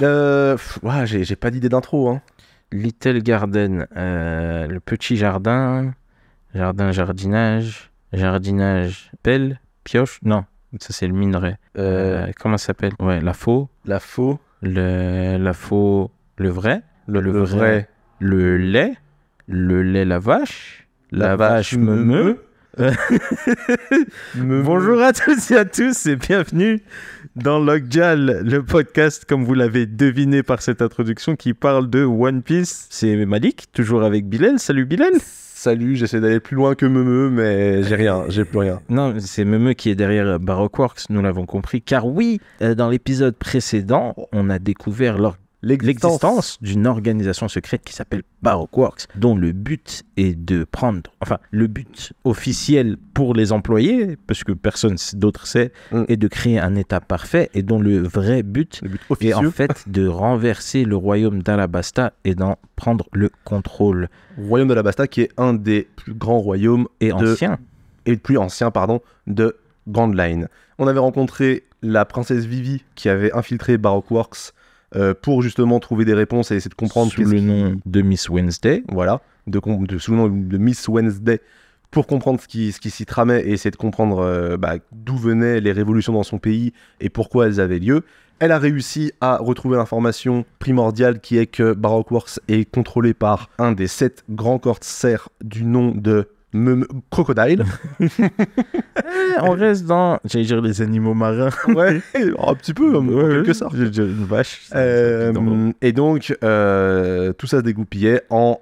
Ouais, j'ai pas d'idée d'intro, hein. Little Garden, le petit jardin, jardinage, pelle, pioche, non, ça c'est le minerai. Comment ça s'appelle? Ouais, la faux, La faux, la faux, le vrai, le vrai, le lait, la vache, la vache me. Bonjour à tous et à tous et bienvenue dans Lockjaw, le podcast, comme vous l'avez deviné par cette introduction, qui parle de One Piece. C'est Malik, toujours avec Bilal. Salut Bilal. Salut, j'essaie d'aller plus loin que Meumeu, mais j'ai plus rien. Non, c'est Meumeu qui est derrière Baroque Works, nous l'avons compris, car oui, dans l'épisode précédent, on a découvert l'existence d'une organisation secrète qui s'appelle Baroque Works, dont le but est de prendre, enfin, le but officiel pour les employés, parce que personne d'autre sait, est de créer un état parfait, et dont le vrai but est en fait de renverser le royaume d'Alabasta et d'en prendre le contrôle. Royaume d'Alabasta qui est un des plus grands royaumes et plus anciens de Grand Line. On avait rencontré la princesse Vivi qui avait infiltré Baroque Works pour justement trouver des réponses et essayer de comprendre sous le nom de Miss Wednesday. Voilà, sous le nom de Miss Wednesday, pour comprendre ce qui s'y tramait et essayer de comprendre d'où venaient les révolutions dans son pays et pourquoi elles avaient lieu. Elle a réussi à retrouver l'information primordiale qui est que Baroque Works est contrôlé par un des 7 grands corsaires du nom de Crocodile. On reste dans, j'allais dire, les animaux marins. Ouais, un petit peu, en quelque sorte. J'ai dire une vache. Et donc, tout ça se dégoupillait en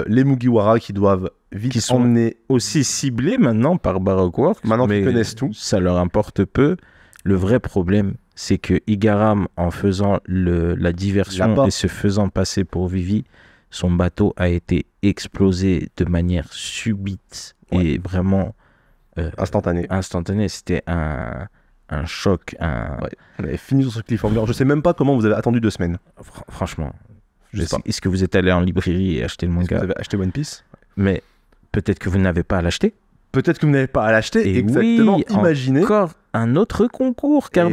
les Mugiwara qui doivent vite emmener... aussi ciblés maintenant par Baroque Works. Maintenant qu'ils connaissent tout. Ça leur importe peu. Le vrai problème, c'est que Igaram, en faisant la diversion et se faisant passer pour Vivi, son bateau a été explosé de manière subite et vraiment instantanée. C'était un choc. On avait fini sur ce cliffhanger. Je sais même pas comment vous avez attendu 2 semaines. Franchement, est-ce que vous êtes allé en librairie et acheté le manga? Vous avez acheté One Piece? Mais peut-être que vous n'avez pas à l'acheter. Peut-être que vous n'avez pas à l'acheter, exactement. Oui, imaginez. Encore un autre concours, car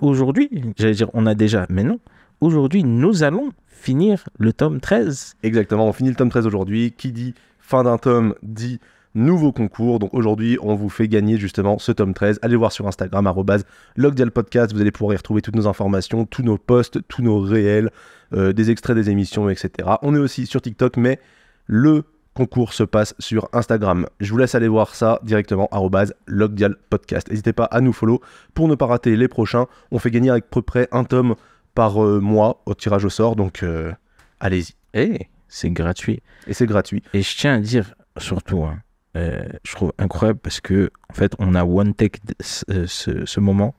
aujourd'hui, j'allais dire on a déjà, mais non. Aujourd'hui, nous allons finir le tome 13. Exactement, on finit le tome 13 aujourd'hui. Qui dit fin d'un tome dit nouveau concours. Donc aujourd'hui, on vous fait gagner justement ce tome 13. Allez voir sur Instagram, @LockJaw_podcast. Vous allez pouvoir y retrouver toutes nos informations, tous nos posts, tous nos réels, des extraits des émissions, etc. On est aussi sur TikTok, mais le concours se passe sur Instagram. Je vous laisse aller voir ça directement, @LockJaw_podcast. N'hésitez pas à nous follow pour ne pas rater les prochains. On fait gagner à peu près un tome par mois au tirage au sort, donc allez-y. Et c'est gratuit. Et c'est gratuit. Et je tiens à dire surtout, je trouve incroyable parce que en fait on a one take ce moment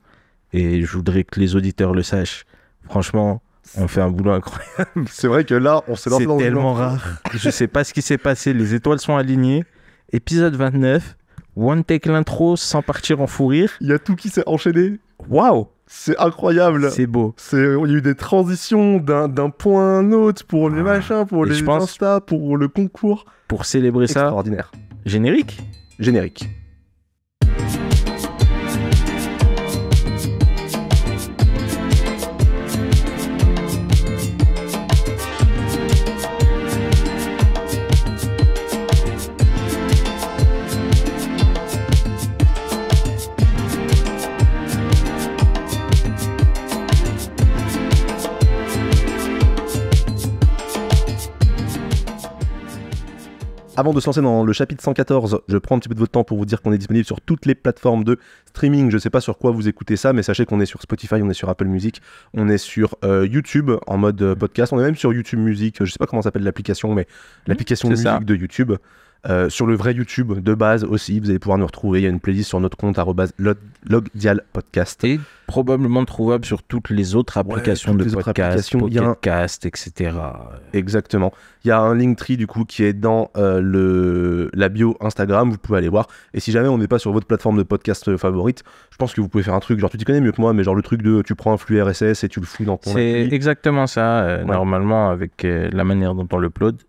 et je voudrais que les auditeurs le sachent. Franchement, on fait un boulot incroyable. C'est vrai que là, on s'est lancé dans le C'est tellement rare. Je sais pas ce qui s'est passé. Les étoiles sont alignées. Épisode 29. One take l'intro sans partir en fou rire. Il y a tout qui s'est enchaîné. Waouh! C'est incroyable. C'est beau. Il y a eu des transitions d'un point à un autre pour les machins, pour les Insta, pour le concours. Pour célébrer ça. Extraordinaire. Générique. Avant de se lancer dans le chapitre 114, je prends un petit peu de votre temps pour vous dire qu'on est disponible sur toutes les plateformes de streaming. Je ne sais pas sur quoi vous écoutez ça, mais sachez qu'on est sur Spotify, on est sur Apple Music, on est sur YouTube en mode podcast, on est même sur YouTube Music, je ne sais pas comment s'appelle l'application, mais l'application de musique de YouTube. Sur le vrai YouTube de base aussi, vous allez pouvoir nous retrouver. Il y a une playlist sur notre compte @LockJaw_podcast. Et probablement trouvable sur toutes les autres applications de podcast, Pocketcast, etc. Exactement. Il y a un Linktree du coup qui est dans la bio Instagram, vous pouvez aller voir. Et si jamais on n'est pas sur votre plateforme de podcast favorite, je pense que vous pouvez faire un truc, genre tu t'y connais mieux que moi, mais genre le truc de tu prends un flux RSS et tu le fous dans ton C'est appli. exactement ça, normalement avec la manière dont on l'upload,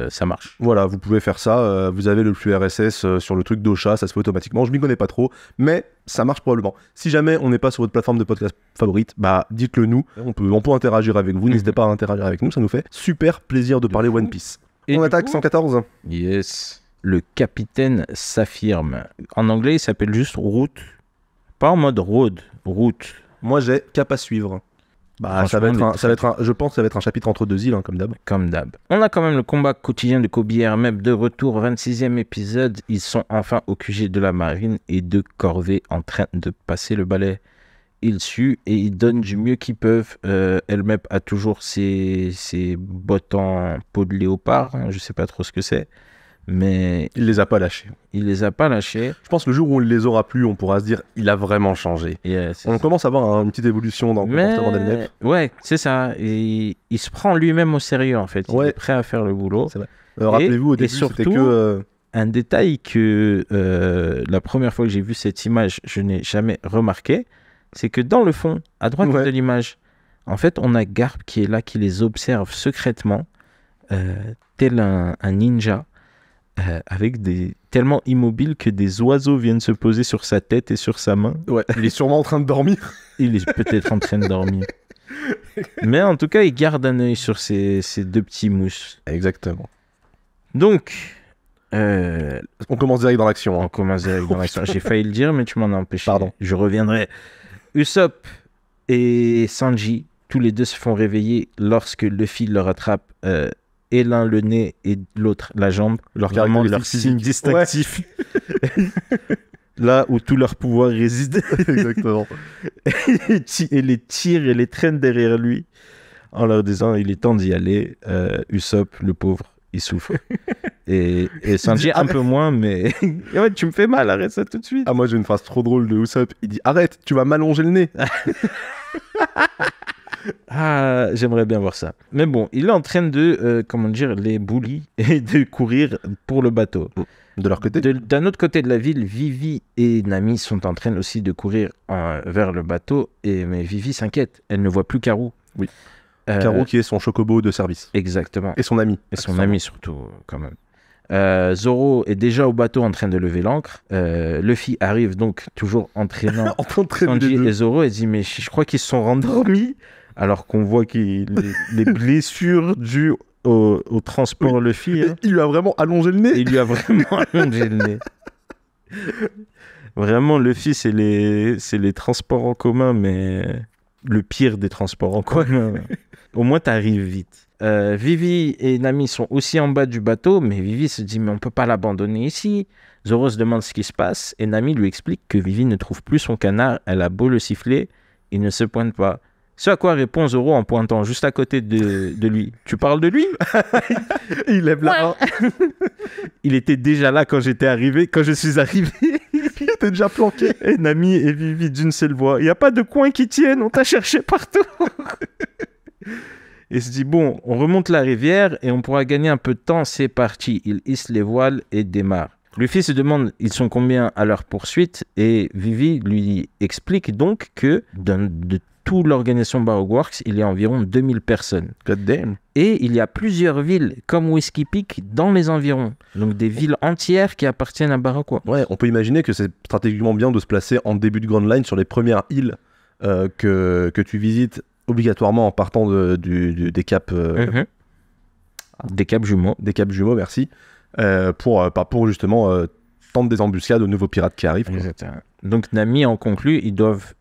ça marche. Voilà, vous pouvez faire ça, vous avez le flux RSS sur le truc d'Ocha, ça se fait automatiquement, je m'y connais pas trop, mais ça marche probablement. Si jamais on n'est pas sur votre plateforme de podcast favorite, bah dites-le nous. On peut interagir avec vous. N'hésitez pas à interagir avec nous. Ça nous fait super plaisir de parler One Piece. Et on du attaque coup, 114. Yes. Le capitaine s'affirme. En anglais, il s'appelle juste Route. Pas en mode road. Route. Moi, j'ai cap à suivre. Bah, ça va être je pense que ça va être un chapitre entre deux îles, hein, comme d'hab. Comme d'hab. On a quand même le combat quotidien de Kobe et Hermep de retour, 26e épisode. Ils sont enfin au QG de la marine et de corvée en train de passer le balai. Ils suent et ils donnent du mieux qu'ils peuvent. Hermep a toujours ses bottes en peau de léopard. Hein, je sais pas trop ce que c'est. Mais il les a pas lâchés. Il les a pas lâchés. Je pense que le jour où on les aura plus, on pourra se dire il a vraiment changé. On commence à avoir une petite évolution dans le comportement d'Hermep. Ouais, c'est ça. Et il se prend lui-même au sérieux en fait. Il est prêt à faire le boulot. C'est vrai. Rappelez-vous au début, c'était que un détail que la première fois que j'ai vu cette image, je n'ai jamais remarqué, c'est que dans le fond, à droite de l'image, en fait, on a Garp qui est là, qui les observe secrètement, tel un ninja. Avec tellement immobile que des oiseaux viennent se poser sur sa tête et sur sa main. Ouais, il est sûrement en train de dormir. Il est peut-être en train de dormir. Mais en tout cas, il garde un œil sur ces deux petits mousses. Exactement. Donc, on commence direct dans l'action. On commence direct dans l'action. J'ai failli le dire, mais tu m'en as empêché. Pardon. Je reviendrai. Usopp et Sanji, tous les deux se font réveiller lorsque Luffy le rattrape. Et l'un le nez et l'autre la jambe, leur signe distinctif. Ouais. Là où tout leur pouvoir réside. Exactement. Et les tire et les traîne derrière lui en leur disant il est temps d'y aller. Usopp, le pauvre, il souffre. Et Sanji un peu moins, mais ouais, tu me fais mal, arrête ça tout de suite. Ah, moi j'ai une phrase trop drôle de Usopp. Il dit arrête, tu vas m'allonger le nez. Ah, j'aimerais bien voir ça. Mais bon, il est en train de, les bully et de courir pour le bateau. De leur côté. D'un autre côté de la ville, Vivi et Nami sont en train aussi de courir vers le bateau. Mais Vivi s'inquiète, elle ne voit plus Karou. Oui. Karou qui est son chocobo de service. Exactement. Et son ami. Et son ami surtout, quand même. Zoro est déjà au bateau en train de lever l'ancre. Luffy arrive donc toujours entraînant Sanji et Zoro et dit mais je crois qu'ils se sont rendormis alors qu'on voit que les blessures dues au transport Luffy. Hein. Il lui a vraiment allongé le nez. Il lui a vraiment allongé le nez. Vraiment Luffy c'est les transports en commun mais le pire des transports en commun. Au moins t'arrives vite. Vivi et Nami sont aussi en bas du bateau, mais Vivi se dit mais on peut pas l'abandonner ici. Zoro se demande ce qui se passe et Nami lui explique que Vivi ne trouve plus son canard, elle a beau le siffler, il ne se pointe pas. Ce à quoi répond Zoro en pointant juste à côté de lui. Tu parles de lui? Il lève la main. Il était déjà là quand je suis arrivé. Il était déjà planqué. Et Nami et Vivi d'une seule voix. Il n'y a pas de coin qui tienne, on t'a cherché partout. Et se dit, bon, on remonte la rivière et on pourra gagner un peu de temps, c'est parti. Il hisse les voiles et démarre. Luffy se demande, ils sont combien à leur poursuite? Et Vivi lui explique donc que de toute l'organisation Baroque, il y a environ 2000 personnes. God damn. Et il y a plusieurs villes, comme Whiskey Peak, dans les environs. Donc des villes entières qui appartiennent à Baroque. Ouais, on peut imaginer que c'est stratégiquement bien de se placer en début de Grand Line sur les premières îles que tu visites obligatoirement en partant des caps des caps jumeaux. Des caps jumeaux, merci. Pour justement tendre des embuscades aux nouveaux pirates qui arrivent. Donc Nami en conclut, ils doivent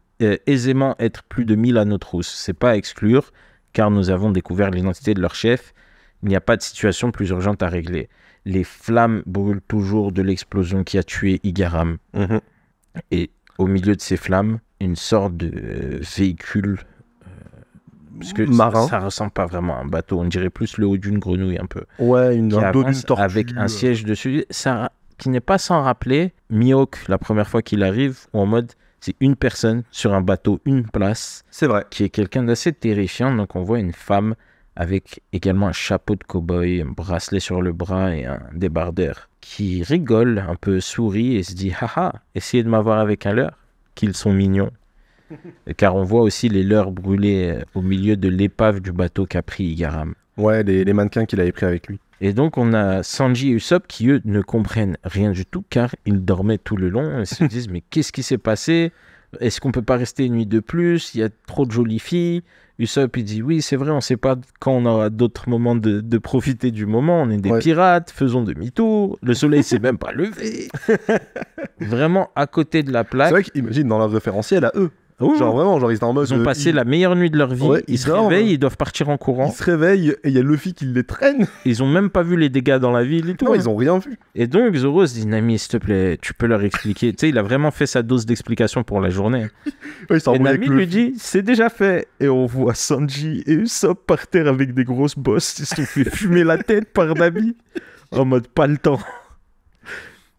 aisément être plus de 1000 à nos trousses. C'est pas à exclure, car nous avons découvert l'identité de leur chef. Il n'y a pas de situation plus urgente à régler. Les flammes brûlent toujours de l'explosion qui a tué Igaram. Et au milieu de ces flammes, une sorte de véhicule parce que marin. Ça ressemble pas vraiment à un bateau, on dirait plus le haut d'une grenouille un peu. Ouais, un dos d'une tortue. Avec un siège dessus, ça, qui n'est pas sans rappeler Mihawk, la première fois qu'il arrive, ou en mode, c'est une personne sur un bateau, une place. C'est vrai. Qui est quelqu'un d'assez terrifiant, donc on voit une femme avec également un chapeau de cow-boy, un bracelet sur le bras et un débardeur, qui rigole, un peu sourit et se dit « Haha, essayez de m'avoir avec un leurre, qu'ils sont mignons ». Car on voit aussi les leurres brûlés au milieu de l'épave du bateau qu'a pris Igaram. Ouais, les mannequins qu'il avait pris avec lui. Et donc, on a Sanji et Usopp qui, eux, ne comprennent rien du tout car ils dormaient tout le long et se disent « Mais qu'est-ce qui s'est passé ? Est-ce qu'on peut pas rester une nuit de plus ? Il y a trop de jolies filles. » Usopp, il dit « Oui, c'est vrai, on sait pas quand on aura d'autres moments de profiter du moment. On est des pirates, faisons demi-tour. Le soleil s'est même pas levé. » Vraiment à côté de la plaque. C'est vrai qu'imagine dans leur référentiel à eux. Genre vraiment, genre ils étaient en mode... Ils ont passé la meilleure nuit de leur vie. Ils se réveillent, ils doivent partir en courant. Ils se réveillent et il y a Luffy qui les traîne. Ils ont même pas vu les dégâts dans la ville et tout. Non, ils ont rien vu. Et donc Zoro se dit, Nami, s'il te plaît, tu peux leur expliquer. Tu sais, il a vraiment fait sa dose d'explication pour la journée. Et Nami lui dit, c'est déjà fait. Et on voit Sanji et Usopp par terre avec des grosses bosses. Ils se sont fait fumer la tête par Nami. En mode, pas le temps.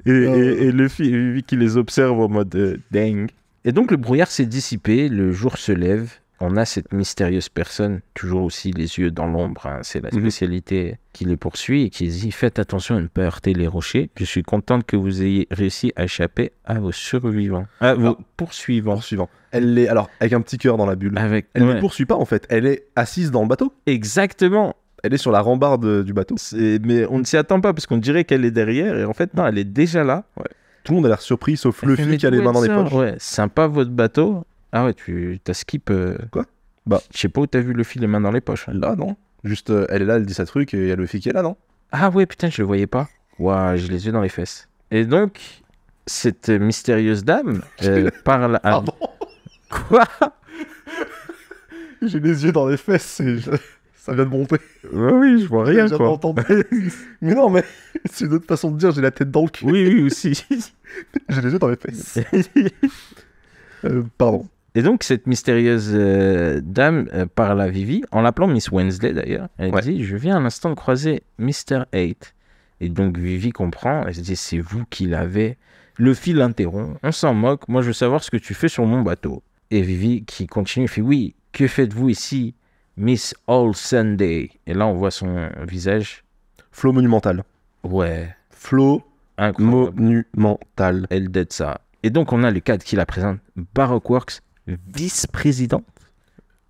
Et Luffy et Vivi qui les observe en mode, dang. Et donc le brouillard s'est dissipé, le jour se lève, on a cette mystérieuse personne, toujours aussi les yeux dans l'ombre, hein, c'est la spécialité qui les poursuit et qui dit « Faites attention à ne pas heurter les rochers, je suis contente que vous ayez réussi à échapper à vos survivants, à vos poursuivants. » Elle l'est, alors avec un petit cœur dans la bulle, elle ne poursuit pas en fait, elle est assise dans le bateau. Exactement. Elle est sur la rambarde du bateau. Mais on ne s'y attend pas parce qu'on dirait qu'elle est derrière et en fait non, elle est déjà là. Ouais. Tout le monde a l'air surpris, sauf Luffy qui a les mains dans les poches. Ouais, sympa votre bateau. Ah ouais, tu t'as skip. Quoi ? Bah, je sais pas où t'as vu Luffy les mains dans les poches. Là, non. Juste, elle est là, elle dit sa truc et il y a Luffy qui est là, non ? Ah ouais, putain, je le voyais pas. Ouah, j'ai les yeux dans les fesses. Et donc, cette mystérieuse dame parle à... Pardon. Quoi ? J'ai les yeux dans les fesses et ça vient de monter. Oui, je vois rien, quoi. Mais non, mais c'est une autre façon de dire, j'ai la tête dans le cul. Oui, aussi. J'ai les yeux dans les fesses. Pardon. Et donc, cette mystérieuse dame parle à Vivi, en l'appelant Miss Wednesday d'ailleurs. Elle dit, je viens à l'instant de croiser Mr. 8. Et donc, Vivi comprend, elle se dit, c'est vous qui l'avez. Luffy l'interrompt, on s'en moque, moi je veux savoir ce que tu fais sur mon bateau. Et Vivi qui continue, fait, oui, que faites-vous ici, Miss All Sunday? Et là, on voit son visage. Flow monumental. Ouais. Flow incroyable. Monumental. Elle dette ça. Et donc, on a le cadre qui la présente. Baroque Works, vice-présidente,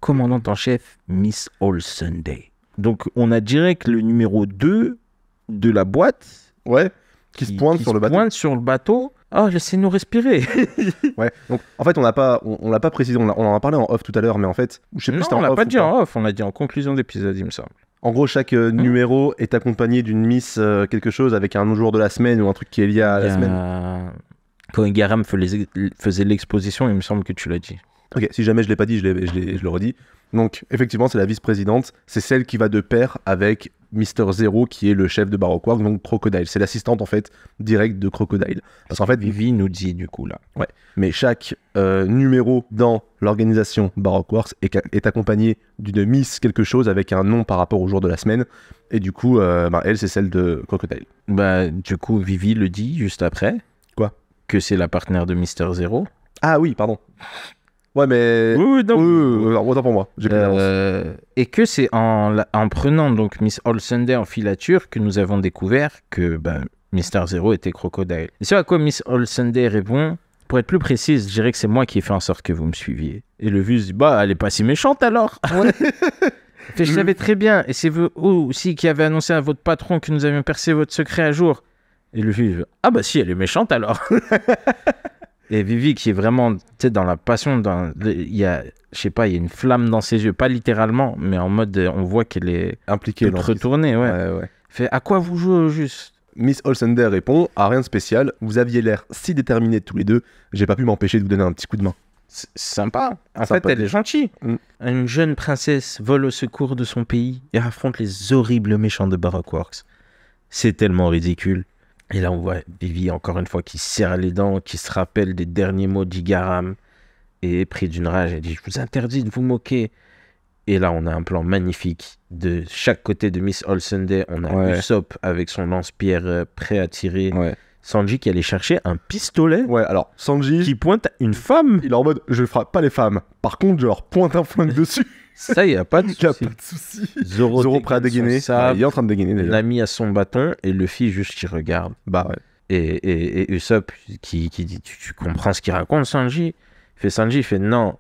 commandante en chef, Miss All Sunday. Donc, on a direct le numéro 2 de la boîte. Ouais. Qui se pointe sur le bateau. Pointe sur le bateau. Oh, laissez-nous respirer. Ouais. Donc, en fait, on l'a pas précisé. On en a parlé en off tout à l'heure, mais en fait, je sais plus. Non, on l'a pas dit en off. On l'a dit en conclusion d'épisode, il me semble. En gros, chaque numéro est accompagné d'une miss quelque chose avec un jour de la semaine ou un truc qui est lié à la semaine. Quand Igaram faisait l'exposition, il me semble que tu l'as dit. Ok, si jamais je l'ai pas dit, je le redis. Donc, effectivement, c'est la vice-présidente. C'est celle qui va de pair avec Mister Zero, qui est le chef de Baroque Works, donc Crocodile. C'est l'assistante, en fait, directe de Crocodile. Parce qu'en fait, Vivi nous dit, du coup, là. Ouais. Mais chaque numéro dans l'organisation Baroque Works est accompagné d'une miss quelque chose avec un nom par rapport au jour de la semaine. Et du coup, elle, c'est celle de Crocodile. Du coup, Vivi le dit juste après. Quoi ? Que c'est la partenaire de Mister Zero. Ah oui, pardon. Ouais, mais... Oui, autant pour moi. J'ai et que c'est en prenant donc Miss All Sunday en filature que nous avons découvert que Mister Zero était Crocodile. Et c'est à quoi Miss All Sunday répond, pour être plus précise, je dirais que c'est moi qui ai fait en sorte que vous me suiviez. Et le vieux se dit, elle est pas si méchante alors. Ouais. Je savais très bien. Et c'est vous aussi qui avez annoncé à votre patron que nous avions percé votre secret à jour. Et le vieux, si, elle est méchante alors. Et Vivi qui est vraiment, tu sais, dans la passion, il y a, je sais pas, il y a une flamme dans ses yeux, pas littéralement, mais en mode, on voit qu'elle est impliquée, retournée, ouais. Fait, à quoi vous jouez au juste? Miss All Sunday répond, à rien de spécial, vous aviez l'air si déterminés tous les deux, j'ai pas pu m'empêcher de vous donner un petit coup de main. C'est sympa. En fait, elle est gentille. Une jeune princesse vole au secours de son pays et affronte les horribles méchants de Baroque Works. C'est tellement ridicule. Et là, on voit Vivi, encore une fois, qui serre les dents, qui se rappelle des derniers mots d'Igaram. Et pris d'une rage, elle dit « Je vous interdis de vous moquer ». Et là, on a un plan magnifique. De chaque côté de Miss All Sunday, on a Usopp avec son lance-pierre prêt à tirer. Ouais. Sanji qui allait chercher un pistolet. Ouais, alors, Sanji... qui pointe à une femme. Il est en mode « Je frappe pas les femmes. Par contre, je leur pointe un flingue dessus. » Ça, il n'y a pas de souci. Zoro prêt à dégainer. Il est en train de dégainer d'ailleurs. Nami à son bâton et Luffy juste qui regarde. Bah ouais. Et Usopp qui dit tu comprends ce qu'il raconte, Sanji? Sanji fait non,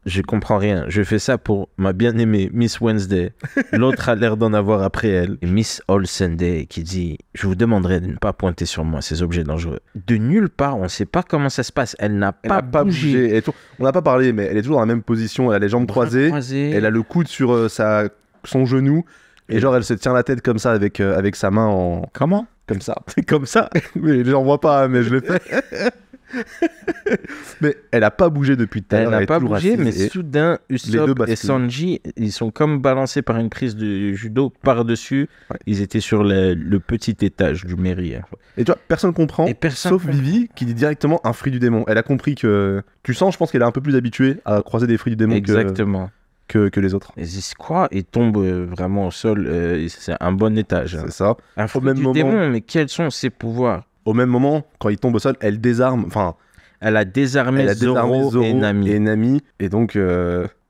je comprends rien. Je fais ça pour ma bien-aimée Miss Wednesday. L'autre a l'air d'en avoir après elle. Et Miss All Sunday qui dit « Je vous demanderai de ne pas pointer sur moi ces objets dangereux. » De nulle part, on ne sait pas comment ça se passe. Elle n'a pas bougé. On n'a pas parlé, mais elle est toujours dans la même position. Elle a les jambes croisées. Elle a le coude sur son genou. Et genre, elle se tient la tête comme ça avec sa main en... Comment? Comme ça. Comme ça. Oui, j'en vois pas, mais je l'ai fait. Mais elle a pas bougé depuis tout à l'heure. Elle n'a pas bougé, mais assise, soudain, Usopp et Sanji, ils sont comme balancés par une prise de judo par-dessus. Ouais. Ils étaient sur le petit étage du mairie. Et tu vois, personne comprend, sauf Vivi qui dit directement un fruit du démon. Elle a compris que... Tu sens, je pense qu'elle est un peu plus habituée à croiser des fruits du démon. Exactement. Que les autres. Ils disent quoi? Ils tombent vraiment au sol. C'est un bon étage. C'est ça. Un fruit du démon, mais quels sont ses pouvoirs? Au même moment, quand il tombe au sol, elle désarme. Enfin, elle a désarmé Zoro et Nami. Et donc.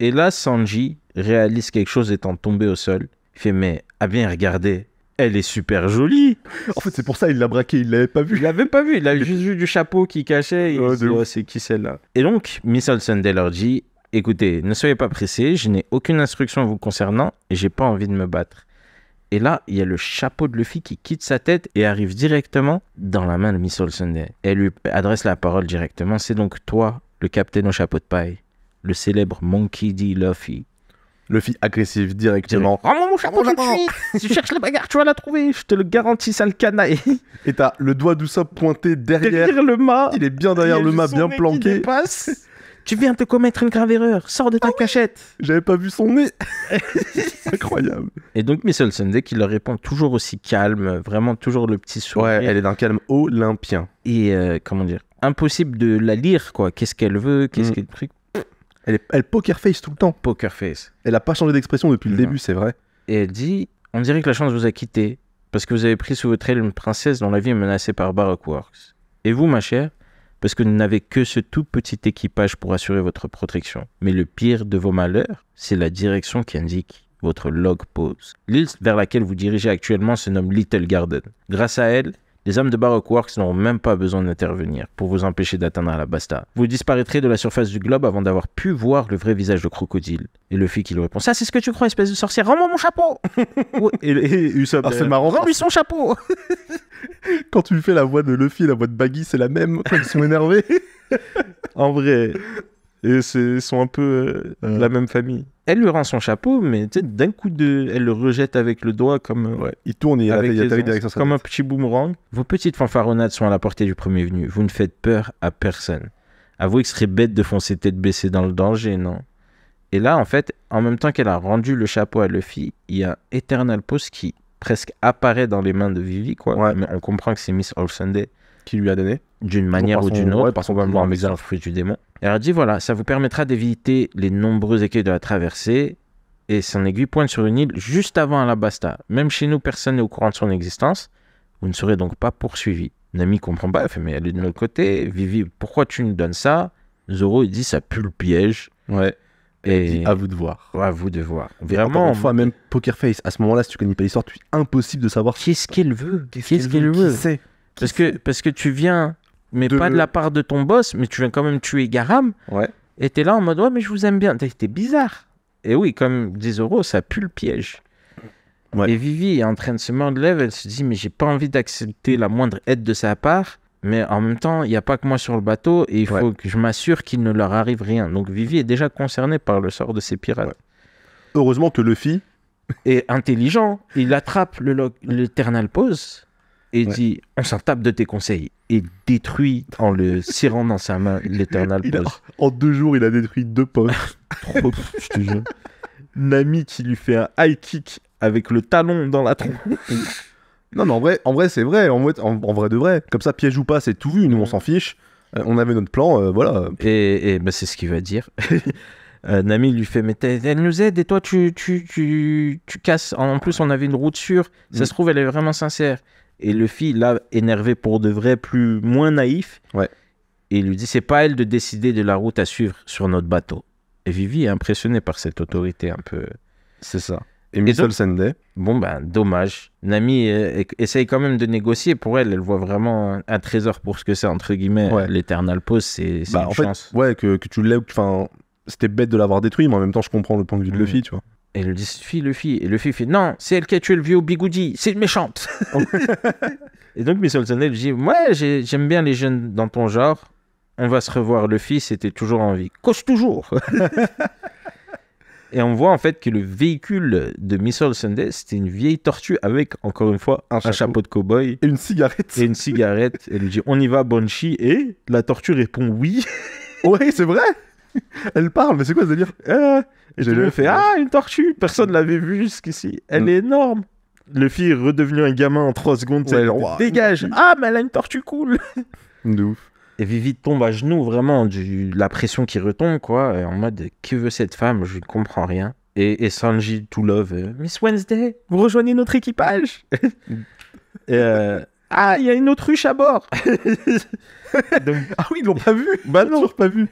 Et là, Sanji réalise quelque chose étant tombé au sol. Il fait mais bien regardez, elle est super jolie. En fait, c'est pour ça il l'a braqué. Il l'avait pas vu. Il l'avait pas vu. Il a juste vu du chapeau qui cachait. Il dit, c'est qui celle-là? Et donc, Miss All Sunday leur dit écoutez, ne soyez pas pressés, je n'ai aucune instruction vous concernant et j'ai pas envie de me battre. Et là, il y a le chapeau de Luffy qui quitte sa tête et arrive directement dans la main de Miss All Sunday. Elle lui adresse la parole directement. C'est donc toi, le capitaine au chapeau de paille, le célèbre Monkey D. Luffy. Luffy agressif directement. Rends-moi mon chapeau tout de suite. Si tu cherches la bagarre, tu vas la trouver. Je te le garantis, sale canaille. Et t'as le doigt d'Usopp pointé derrière le mât. Il est bien derrière le mât, bien planqué. Tu viens de commettre une grave erreur. Sors de ta cachette. J'avais pas vu son nez. Incroyable. Et donc Miss All Sunday qui leur répond toujours aussi calme, vraiment toujours le petit sourire. Ouais, elle est d'un calme olympien. Et comment dire, impossible de la lire quoi. Qu'est-ce qu'elle veut, qu'est-ce qu'elle truc. Elle poker face tout le temps. Poker face. Elle a pas changé d'expression depuis le début, c'est vrai. Et elle dit, on dirait que la chance vous a quitté parce que vous avez pris sous votre aile une princesse dont la vie est menacée par Baroque Works. Et vous, ma chère, parce que vous n'avez que ce tout petit équipage pour assurer votre protection. Mais le pire de vos malheurs, c'est la direction qui indique votre log pose. L'île vers laquelle vous dirigez actuellement se nomme Little Garden. Grâce à elle, les hommes de Baroque Works n'auront même pas besoin d'intervenir pour vous empêcher d'atteindre Alabasta. Vous disparaîtrez de la surface du globe avant d'avoir pu voir le vrai visage de Crocodile. Et Luffy qui lui répond « Ça, c'est ce que tu crois, espèce de sorcière, rends-moi mon chapeau !» Et Usopp c'est marrant. Rends-lui son chapeau. Quand tu fais la voix de Luffy et la voix de Baggy, c'est la même quand ils sont énervés. En vrai. Et ils sont un peu la même famille. Elle lui rend son chapeau, mais d'un coup elle le rejette avec le doigt comme... Ouais, il tourne, il atterrit direction comme un petit boomerang. Vos petites fanfaronnades sont à la portée du premier venu. Vous ne faites peur à personne. Avouez que ce serait bête de foncer tête baissée dans le danger, non? Et là, en fait, en même temps qu'elle a rendu le chapeau à Luffy, il y a Eternal Pause qui presque apparaît dans les mains de Vivi, quoi. Ouais. Mais on comprend que c'est Miss All Sunday qui lui a donné. D'une manière ou d'une autre. Ouais, par son pouvoir le fruit du démon. Et elle dit voilà, ça vous permettra d'éviter les nombreux écueils de la traversée. Et son aiguille pointe sur une île juste avant Alabasta. Même chez nous, personne n'est au courant de son existence. Vous ne serez donc pas poursuivi. Nami comprend pas, elle fait mais elle est de notre côté. Vivi, pourquoi tu nous donnes ça? Zoro, il dit ça pue le piège. Ouais. Et à vous de voir. Ouais, à vous de voir. Vraiment. Enfin, même Poker Face, à ce moment-là, si tu connais pas l'histoire, c'est impossible de savoir qu'est-ce qu'elle veut. Qu'est-ce qu'elle veut. Parce que tu viens, mais pas de la part de ton boss, mais tu viens quand même tuer Garam. Ouais. Et t'es là en mode, ouais, mais je vous aime bien. T'es bizarre. Et oui, comme dit Zoro, ça pue le piège. Ouais. Et Vivi est en train de se mordre lèvres. Elle se dit, mais j'ai pas envie d'accepter la moindre aide de sa part. Mais en même temps, il n'y a pas que moi sur le bateau. Et il faut que je m'assure qu'il ne leur arrive rien. Donc Vivi est déjà concernée par le sort de ces pirates. Ouais. Heureusement que Luffy est intelligent. Il attrape l'Eternal Pause. Et dit, on s'en tape de tes conseils. Et détruit, en le serrant dans sa main, l'Eternal Pause. En 2 jours, il a détruit 2 postes. Trop, je te jure. Nami qui lui fait un high kick avec le talon dans la tronche. Non, en vrai, c'est vrai. En vrai de vrai. Comme ça, piège ou pas, c'est tout vu. Nous, on s'en fiche. On avait notre plan, voilà. Et bah, c'est ce qu'il va dire. Nami lui fait mais elle nous aide et toi tu casses. En plus, on avait une route sûre. Ça se trouve, elle est vraiment sincère. Et Luffy, là, énervé pour de vrai, moins naïf, et il lui dit, c'est pas elle de décider de la route à suivre sur notre bateau. Et Vivi est impressionnée par cette autorité un peu... C'est ça. Et Miss All Sunday. Bon, ben, dommage. Nami essaye quand même de négocier. Pour elle, elle voit vraiment un trésor pour ce que c'est, entre guillemets. L'Eternal Pause, c'est une chance. Ouais, que tu lèves... Enfin, c'était bête de l'avoir détruit, mais en même temps, je comprends le point de vue de Luffy, tu vois. Et il dit Luffy. Et Luffy fait non, c'est elle qui a tué le vieux Bigoudi, c'est une méchante. Et donc Miss Olsen lui dit ouais, j'aime bien les jeunes dans ton genre. On va se revoir. Luffy, c'était toujours en vie. Cause toujours. Et on voit en fait que le véhicule de Miss Olsen, c'était une vieille tortue avec, encore une fois, un chapeau de cow-boy. Et une cigarette. Elle lui dit on y va, Banshee. Et la tortue répond oui. Ouais, c'est vrai. Elle parle, mais c'est quoi ce délire? Et je lui fais une tortue. Personne l'avait vue jusqu'ici. Elle est énorme. Luffy est redevenu un gamin en 3 secondes. Ouais, genre, dégage. Mais elle a une tortue cool. De ouf. Et Vivi tombe à genoux, vraiment, la pression qui retombe, quoi. En mode, que veut cette femme? Je ne comprends rien. Et Sanji, tout love, Miss Wednesday, vous rejoignez notre équipage. Il y a une autruche à bord. Donc, oui, ils l'ont pas vu. Bah non. Toujours pas vu.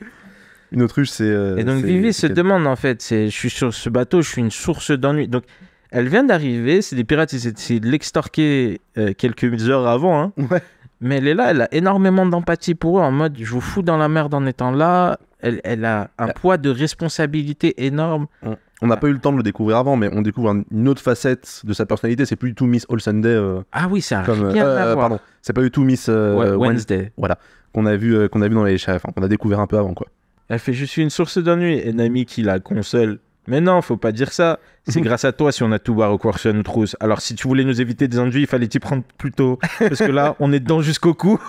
Une autruche, c'est... et donc Vivi se demande, en fait, je suis sur ce bateau, je suis une source d'ennui. Donc, elle vient d'arriver, c'est des pirates, c'est de l'extorquer quelques heures avant, hein. Ouais. Mais elle est là, elle a énormément d'empathie pour eux, en mode, je vous fous dans la merde en étant là. Elle a un poids de responsabilité énorme. On n'a pas eu le temps de le découvrir avant, mais on découvre une autre facette de sa personnalité. C'est plus du tout Miss Olsen Day. Ah oui, c'est un comme, rien à voir. Pardon, c'est pas du tout Miss Wednesday. Voilà, qu'on a vu dans les chefs, qu'on a découvert un peu avant, quoi. Elle fait, je suis une source d'ennui. Et Nami qui la console. Mais non, faut pas dire ça. C'est grâce à toi si on a tout Baroque sur nous trousse. Alors si tu voulais nous éviter des ennuis, il fallait t'y prendre plus tôt. Parce que là, on est dedans jusqu'au cou.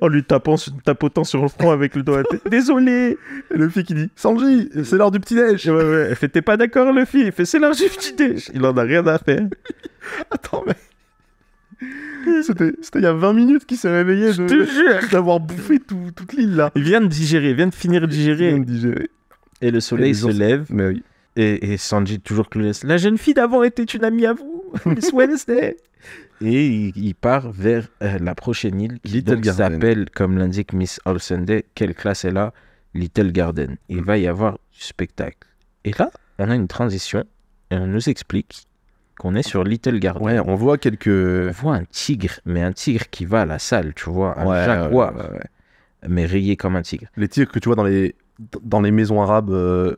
En lui tapotant sur le front avec le doigt. Désolé. Et Luffy qui dit Sanji, c'est l'heure du petit-déj. Ouais. Elle fait, t'es pas d'accord, Luffy? Il fait, c'est l'heure du petit-déj. Il en a rien à faire. Attends, mais... C'était il y a 20 minutes qu'il s'est réveillé d'avoir bouffé toute l'île, là. Il vient de finir de digérer. Et le soleil se lève. Mais oui. Et Sanji, toujours clueless. La jeune fille d'avant était une amie à vous, Miss Wednesday. Et il part vers la prochaine île qui s'appelle, comme l'indique Miss Olsen Day, quelle classe elle a, Little Garden. Il va y avoir du spectacle. Et là, on a une transition et on nous explique qu'on est sur Little Garden. Ouais, on voit On voit un tigre, mais un tigre qui va à la salle, tu vois, un jaguar, mais rayé comme un tigre. Les tigres que tu vois dans les maisons arabes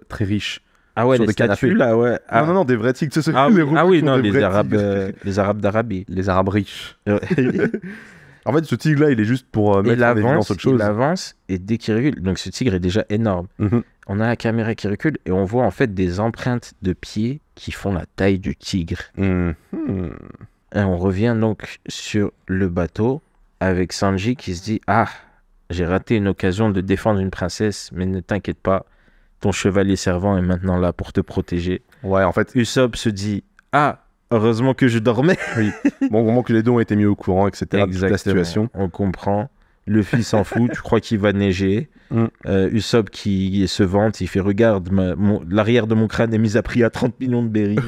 très riches. Ah ouais, sur les des canapés. statues là, ouais. Non, des vrais tigres. Les Arabes d'Arabie. Les Arabes riches. En fait, ce tigre-là, il est juste pour mettre en évidence autre chose. Il avance et dès qu'il recule, donc ce tigre est déjà énorme. On a la caméra qui recule et on voit en fait des empreintes de pieds qui font la taille du tigre. Et on revient donc sur le bateau avec Sanji qui se dit « Ah, j'ai raté une occasion de défendre une princesse, mais ne t'inquiète pas, ton chevalier servant est maintenant là pour te protéger. » Ouais, en fait... Usopp se dit « Ah, heureusement que je dormais. » Oui, bon, au moment que les deux ont été mis au courant, etc. Exactement. De la situation. On comprend. Luffy s'en fout, tu crois qu'il va neiger. Usopp qui se vante, il fait « Regarde, l'arrière de mon crâne est mis à prix à 30 millions de berries. »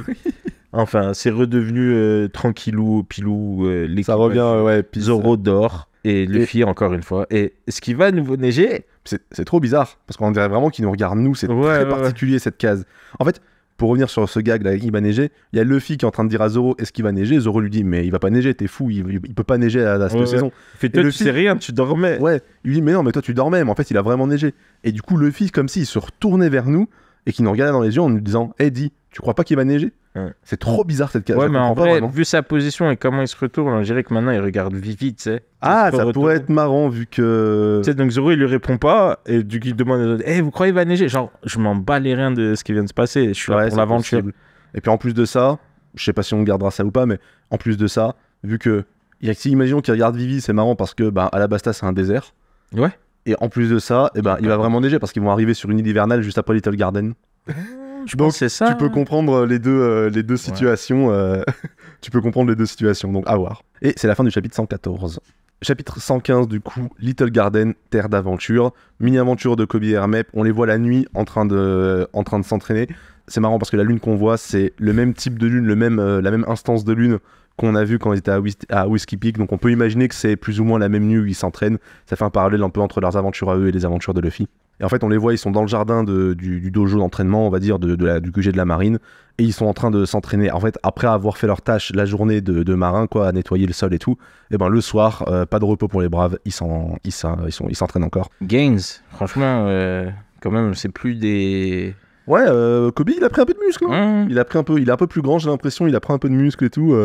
Enfin, c'est redevenu tranquillou, pilou. Ça revient, Zoro dort. Et Luffy, encore une fois. Et ce qui va nous neiger... C'est trop bizarre, parce qu'on dirait vraiment qu'il nous regarde, nous. C'est très particulier, cette case. En fait, pour revenir sur ce gag, là, il va neiger, il y a Luffy qui est en train de dire à Zoro, est-ce qu'il va neiger? Zoro lui dit, mais il va pas neiger, t'es fou, il peut pas neiger à cette saison. Toi, tu sais rien, tu dormais. Ouais, il lui dit, mais non, mais toi, tu dormais, mais en fait, il a vraiment neigé. Et du coup, Luffy, comme s'il se retournait vers nous, et qu'il nous regardait dans les yeux en nous disant, Eddie, tu crois pas qu'il va neiger? C'est trop bizarre cette case. Ouais, mais en vrai, vu sa position et comment il se retourne, on dirait que maintenant il regarde Vivi, tu sais. Ah, ça pourrait être marrant vu que. Tu sais, donc Zoro il lui répond pas et du coup il demande aux autres, vous croyez qu'il va neiger? Genre, je m'en bats les reins de ce qui vient de se passer, je suis là pour l'aventure. Et puis en plus de ça, je sais pas si on gardera ça ou pas, mais en plus de ça, vu que. Imaginons qu'il regarde Vivi, c'est marrant parce que Alabasta c'est un désert. Ouais. Et en plus de ça, il va vraiment neiger parce qu'ils vont arriver sur une île hivernale juste après Little Garden. Donc, c'est ça. Tu peux comprendre les deux situations. Tu peux comprendre les deux situations, donc à voir. Et c'est la fin du chapitre 114. Chapitre 115, du coup, Little Garden, terre d'aventure. Mini-aventure de Koby et Hermep. On les voit la nuit en train de s'entraîner. C'est marrant parce que la lune qu'on voit, c'est le même type de lune, la même instance de lune qu'on a vu quand ils étaient à Whiskey Peak. Donc on peut imaginer que c'est plus ou moins la même nuit où ils s'entraînent. Ça fait un parallèle un peu entre leurs aventures à eux et les aventures de Luffy. Et en fait, on les voit, ils sont dans le jardin du dojo d'entraînement, on va dire, du QG de la marine. Et ils sont en train de s'entraîner. En fait, après avoir fait leur tâche la journée de marin, quoi, à nettoyer le sol et tout, et le soir, pas de repos pour les braves, ils s'entraînent encore. Gains, franchement, quand même, c'est plus des... Ouais, Kobe, il a pris un peu de muscle. Hein. Il est un peu plus grand, j'ai l'impression. Il a pris un peu de muscle et tout.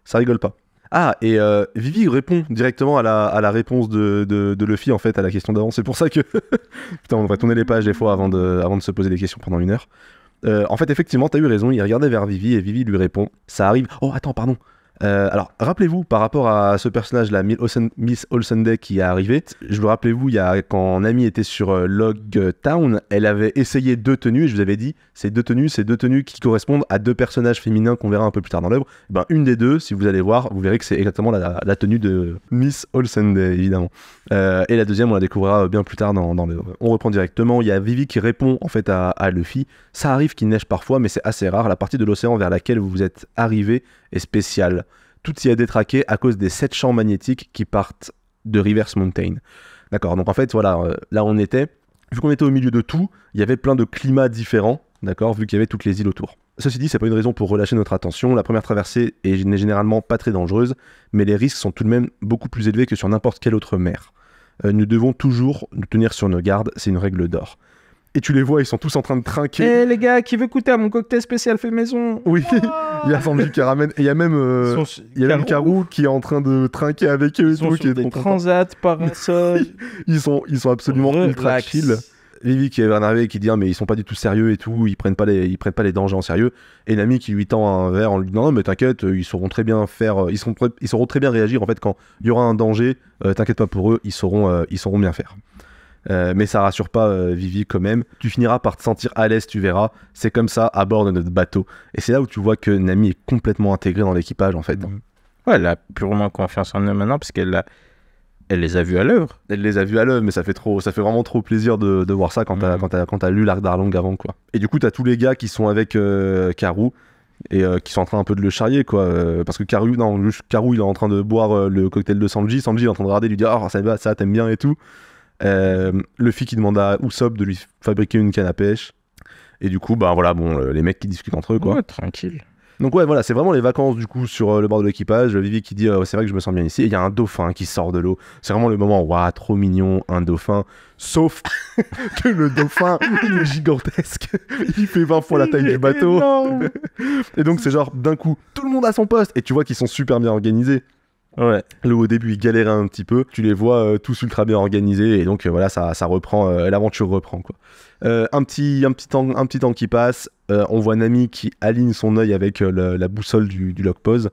Ça rigole pas. Ah, et Vivi répond directement à la réponse de Luffy, en fait, à la question d'avant. C'est pour ça que... Putain, on devrait tourner les pages des fois avant de se poser des questions pendant 1 heure. En fait, effectivement, t'as eu raison. Il regardait vers Vivi et Vivi lui répond. Ça arrive... Oh, attends, pardon. Alors, rappelez-vous, par rapport à ce personnage-là, Miss Olsenday qui est arrivée, rappelez-vous, quand Nami était sur Log Town, elle avait essayé 2 tenues, et je vous avais dit, ces deux tenues qui correspondent à 2 personnages féminins qu'on verra un peu plus tard dans l'œuvre. Ben, une des 2, si vous allez voir, vous verrez que c'est exactement la tenue de Miss Olsenday, évidemment. Et la deuxième, on la découvrira bien plus tard dans l'œuvre. On reprend directement, il y a Vivi qui répond en fait à Luffy. Ça arrive qu'il neige parfois, mais c'est assez rare. La partie de l'océan vers laquelle vous êtes arrivé est spéciale. Tout y est détraqué à cause des 7 champs magnétiques qui partent de Reverse Mountain. D'accord, donc en fait, voilà, là on était, vu qu'on était au milieu de tout, il y avait plein de climats différents, d'accord, vu qu'il y avait toutes les îles autour. Ceci dit, c'est pas une raison pour relâcher notre attention. La première traversée n'est généralement pas très dangereuse, mais les risques sont tout de même beaucoup plus élevés que sur n'importe quelle autre mer. Nous devons toujours nous tenir sur nos gardes, c'est une règle d'or. Et tu les vois, ils sont tous en train de trinquer. Eh les gars, qui veut goûter à mon cocktail spécial fait maison? Oui, il y a Sanji qui ramène. Et il y a même, Karou qui est en train de trinquer avec eux. Ils sont sur des transats, parasol. ils sont absolument ultra chill. Vivi qui est énervé et qui dit mais ils sont pas du tout sérieux et tout, ils prennent pas les dangers en sérieux. Et Nami qui lui tend un verre en lui disant non mais t'inquiète, ils sauront très bien réagir en fait quand il y aura un danger. T'inquiète pas pour eux, ils sauront bien faire. Mais ça rassure pas Vivi quand même. Tu finiras par te sentir à l'aise, tu verras. C'est comme ça à bord de notre bateau. Et c'est là où tu vois que Nami est complètement intégrée dans l'équipage en fait. Ouais, elle a purement confiance en eux maintenant parce qu'elle les a vus à l'œuvre. Elle les a vus à l'œuvre, mais ça fait vraiment trop plaisir de voir ça quand t'as lu l'Arc d'Arlong avant quoi. Et du coup t'as tous les gars qui sont avec Karou et qui sont en train un peu de le charrier quoi, parce que Karou il est en train de boire le cocktail de Sanji est en train de regarder, lui dire ça t'aimes bien et tout. Luffy qui demande à Usopp de lui fabriquer une canne à pêche. Et du coup, les mecs qui discutent entre eux, quoi. Ouais, tranquille. Donc ouais, voilà, c'est vraiment les vacances, du coup, sur le bord de l'équipage. Vivi qui dit, c'est vrai que je me sens bien ici. Et il y a un dauphin qui sort de l'eau. C'est vraiment le moment, waouh, trop mignon, un dauphin. Sauf que le dauphin, il est gigantesque. Il fait 20 fois la taille du bateau. Et donc, c'est genre, d'un coup, tout le monde a son poste. Et tu vois qu'ils sont super bien organisés. Ouais. Là, au début, ils galéraient un petit peu. Tu les vois tous ultra bien organisés. Et donc, voilà, ça reprend. L'aventure reprend, quoi. Un petit temps qui passe. On voit Nami qui aligne son œil avec la boussole du log pose.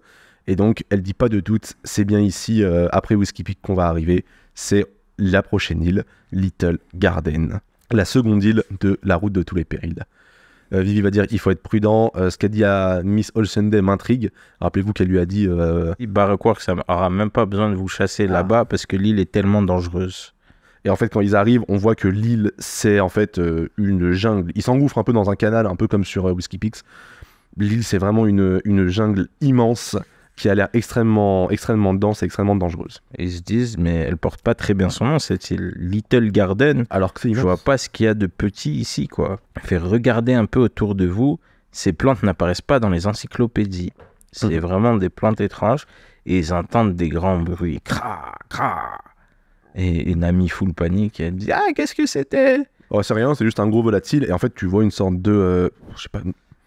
Et donc, elle dit pas de doute. C'est bien ici, après Whiskey Peak, qu'on va arriver. C'est la prochaine île, Little Garden. La seconde île de la route de tous les périls. Vivi va dire qu'il faut être prudent. Ce qu'a dit à Miss Olsenday m'intrigue. Rappelez-vous qu'elle lui a dit... Barrequark, ça n'aura même pas besoin de vous chasser là-bas parce que l'île est tellement dangereuse. Et en fait, quand ils arrivent, on voit que l'île, c'est en fait une jungle. Ils s'engouffrent un peu dans un canal, un peu comme sur Whiskey Peaks. L'île, c'est vraiment une jungle immense qui a l'air extrêmement dense et extrêmement dangereuse. Et ils se disent, mais elle porte pas très bien son nom, cette île. Little Garden. Alors que c'est immense. Je vois pas ce qu'il y a de petit ici, quoi. Fait regarder un peu autour de vous. Ces plantes n'apparaissent pas dans les encyclopédies. C'est vraiment des plantes étranges. Et ils entendent des grands bruits. Cra, cra. Et Nami full panique. Elle dit, qu'est-ce que c'était? Oh, c'est rien, c'est juste un gros volatile. Et en fait, tu vois une sorte de... je sais pas...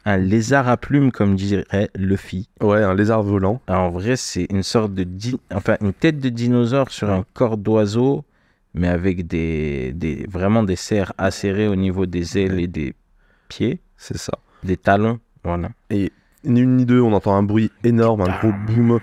Un lézard à plumes, comme dirait Luffy. Ouais, un lézard volant. Alors, en vrai, c'est une sorte de... une tête de dinosaure sur un corps d'oiseau, mais avec vraiment des serres acérées au niveau des ailes et des pieds. C'est ça. Des talons, voilà. Et ni une ni deux, on entend un bruit énorme, un gros boom.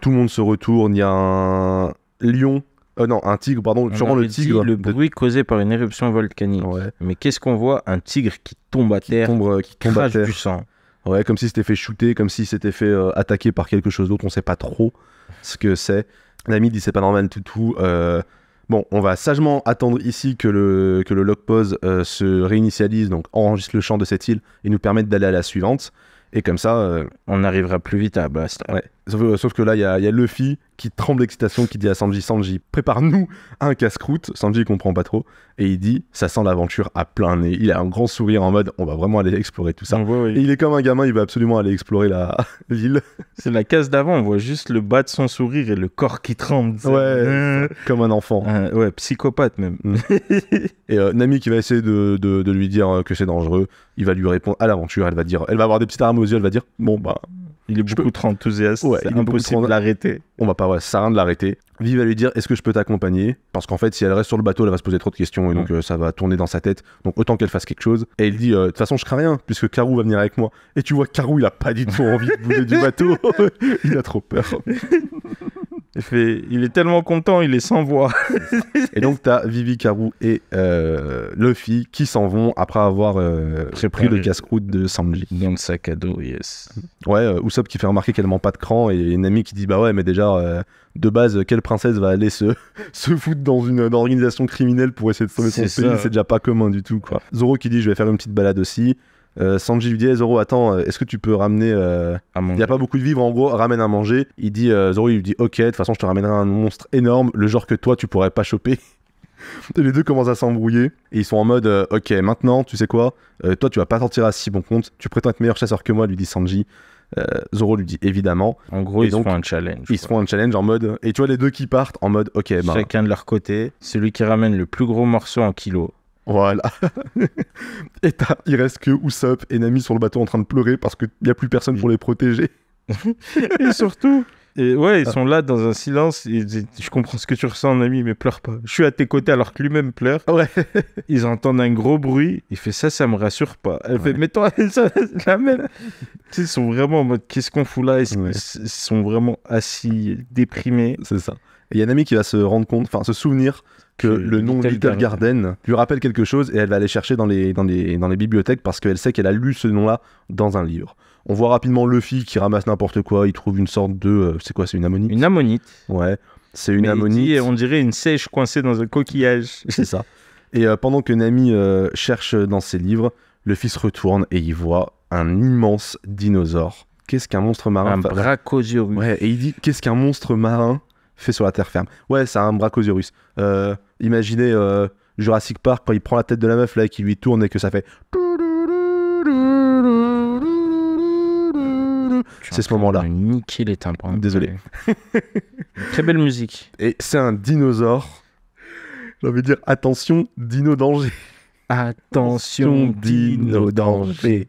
Tout le monde se retourne, il y a un lion... un tigre, pardon, sûrement le tigre. Le bruit causé par une éruption volcanique. Ouais. Mais qu'est-ce qu'on voit? Un tigre qui tombe à terre, qui crache du sang. Ouais, comme s'il s'était fait shooter, comme s'il s'était fait attaquer par quelque chose d'autre, on sait pas trop ce que c'est. Nami dit c'est pas normal tout. Bon, on va sagement attendre ici que le log pose se réinitialise, donc enregistre le champ de cette île et nous permette d'aller à la suivante. Et comme ça... on arrivera plus vite à Bast. Ouais. Sauf que là, il y a Luffy qui tremble d'excitation, qui dit à Sanji, prépare-nous un casse-croûte. Sanji, il comprend pas trop. Et il dit, ça sent l'aventure à plein nez. Il a un grand sourire en mode, on va vraiment aller explorer tout ça. Oui. Et il est comme un gamin, il va absolument aller explorer l'île. C'est la case d'avant, on voit juste le bas de son sourire et le corps qui tremble. Ouais, comme un enfant. Ouais, psychopathe même. Et Nami qui va essayer de lui dire que c'est dangereux, il va lui répondre à l'aventure, elle va avoir des petites larmes aux yeux, elle va dire, bon bah... Il est beaucoup trop enthousiaste, ouais, c'est impossible de l'arrêter. On va pas, ça sert à rien de l'arrêter. Vivi va lui dire, est-ce que je peux t'accompagner? Parce qu'en fait, si elle reste sur le bateau, elle va se poser trop de questions et donc ça va tourner dans sa tête. Donc autant qu'elle fasse quelque chose. Et il dit, de toute façon, je crains rien, puisque Karou va venir avec moi. Et tu vois, Karou, il a pas du tout envie de bouger du bateau. Il a trop peur. Il est tellement content, il est sans voix. Et donc, t'as Vivi, Karou et Luffy qui s'en vont après avoir pris le casse-croûte de Sanji. Dans le sac à dos, yes. Ouais, Usopp qui fait remarquer qu'elle ment pas de cran et Nami qui dit bah ouais, mais déjà, de base, quelle princesse va aller se foutre dans une organisation criminelle pour essayer de sauver son pays? C'est déjà pas commun du tout, quoi. Zoro qui dit je vais faire une petite balade aussi. Sanji lui dit hey, Zoro, attends, est-ce que tu peux ramener il n'y a pas beaucoup de vivres, en gros, ramène à manger. Il dit Zoro, il lui dit ok, de toute façon je te ramènerai un monstre énorme, le genre que toi tu pourrais pas choper. Et les deux commencent à s'embrouiller et ils sont en mode ok, maintenant tu sais quoi, toi tu vas pas t'en tirer à si bon compte, tu prétends être meilleur chasseur que moi, lui dit Sanji. Zoro lui dit évidemment. En gros, ils se font un challenge. Ils se font un challenge en mode et tu vois les deux qui partent en mode ok, bah, chacun de leur côté, celui qui ramène le plus gros morceau en kilos. Voilà. Et il reste que Usopp et Nami sur le bateau en train de pleurer parce qu'il n'y a plus personne pour les protéger. Et surtout, ils sont là dans un silence. Et je comprends ce que tu ressens, Nami, mais pleure pas. Je suis à tes côtés alors que lui-même pleure. Ouais. Ils entendent un gros bruit. Il fait ça me rassure pas. Elle fait, mais toi, ça, la même. Tu sais, ils sont vraiment en mode, qu'est-ce qu'on fout là? Ils sont vraiment assis, déprimés. C'est ça. Et il y a Nami qui va se rendre compte, enfin se souvenir que le nom Little Garden lui rappelle quelque chose et elle va aller chercher dans les bibliothèques parce qu'elle sait qu'elle a lu ce nom-là dans un livre. On voit rapidement Luffy qui ramasse n'importe quoi, il trouve une sorte de... c'est quoi, c'est une ammonite? Une ammonite. Ouais, c'est une ammonite. On dirait une sèche coincée dans un coquillage. C'est ça. Et pendant que Nami cherche dans ses livres, Luffy se retourne et il voit un immense dinosaure. Qu'est-ce qu'un monstre marin? Un Brachiosaurus. Ouais, et il dit, qu'est-ce qu'un monstre marin fait sur la terre ferme? Ouais, c'est un Brachiosaurus. Imaginez Jurassic Park quand il prend la tête de la meuf là et qui lui tourne et que ça fait... C'est ce moment-là. Niquer les tympans. Désolé. Très belle musique. Et c'est un dinosaure. J'ai envie de dire attention, dino danger. Attention, dino danger.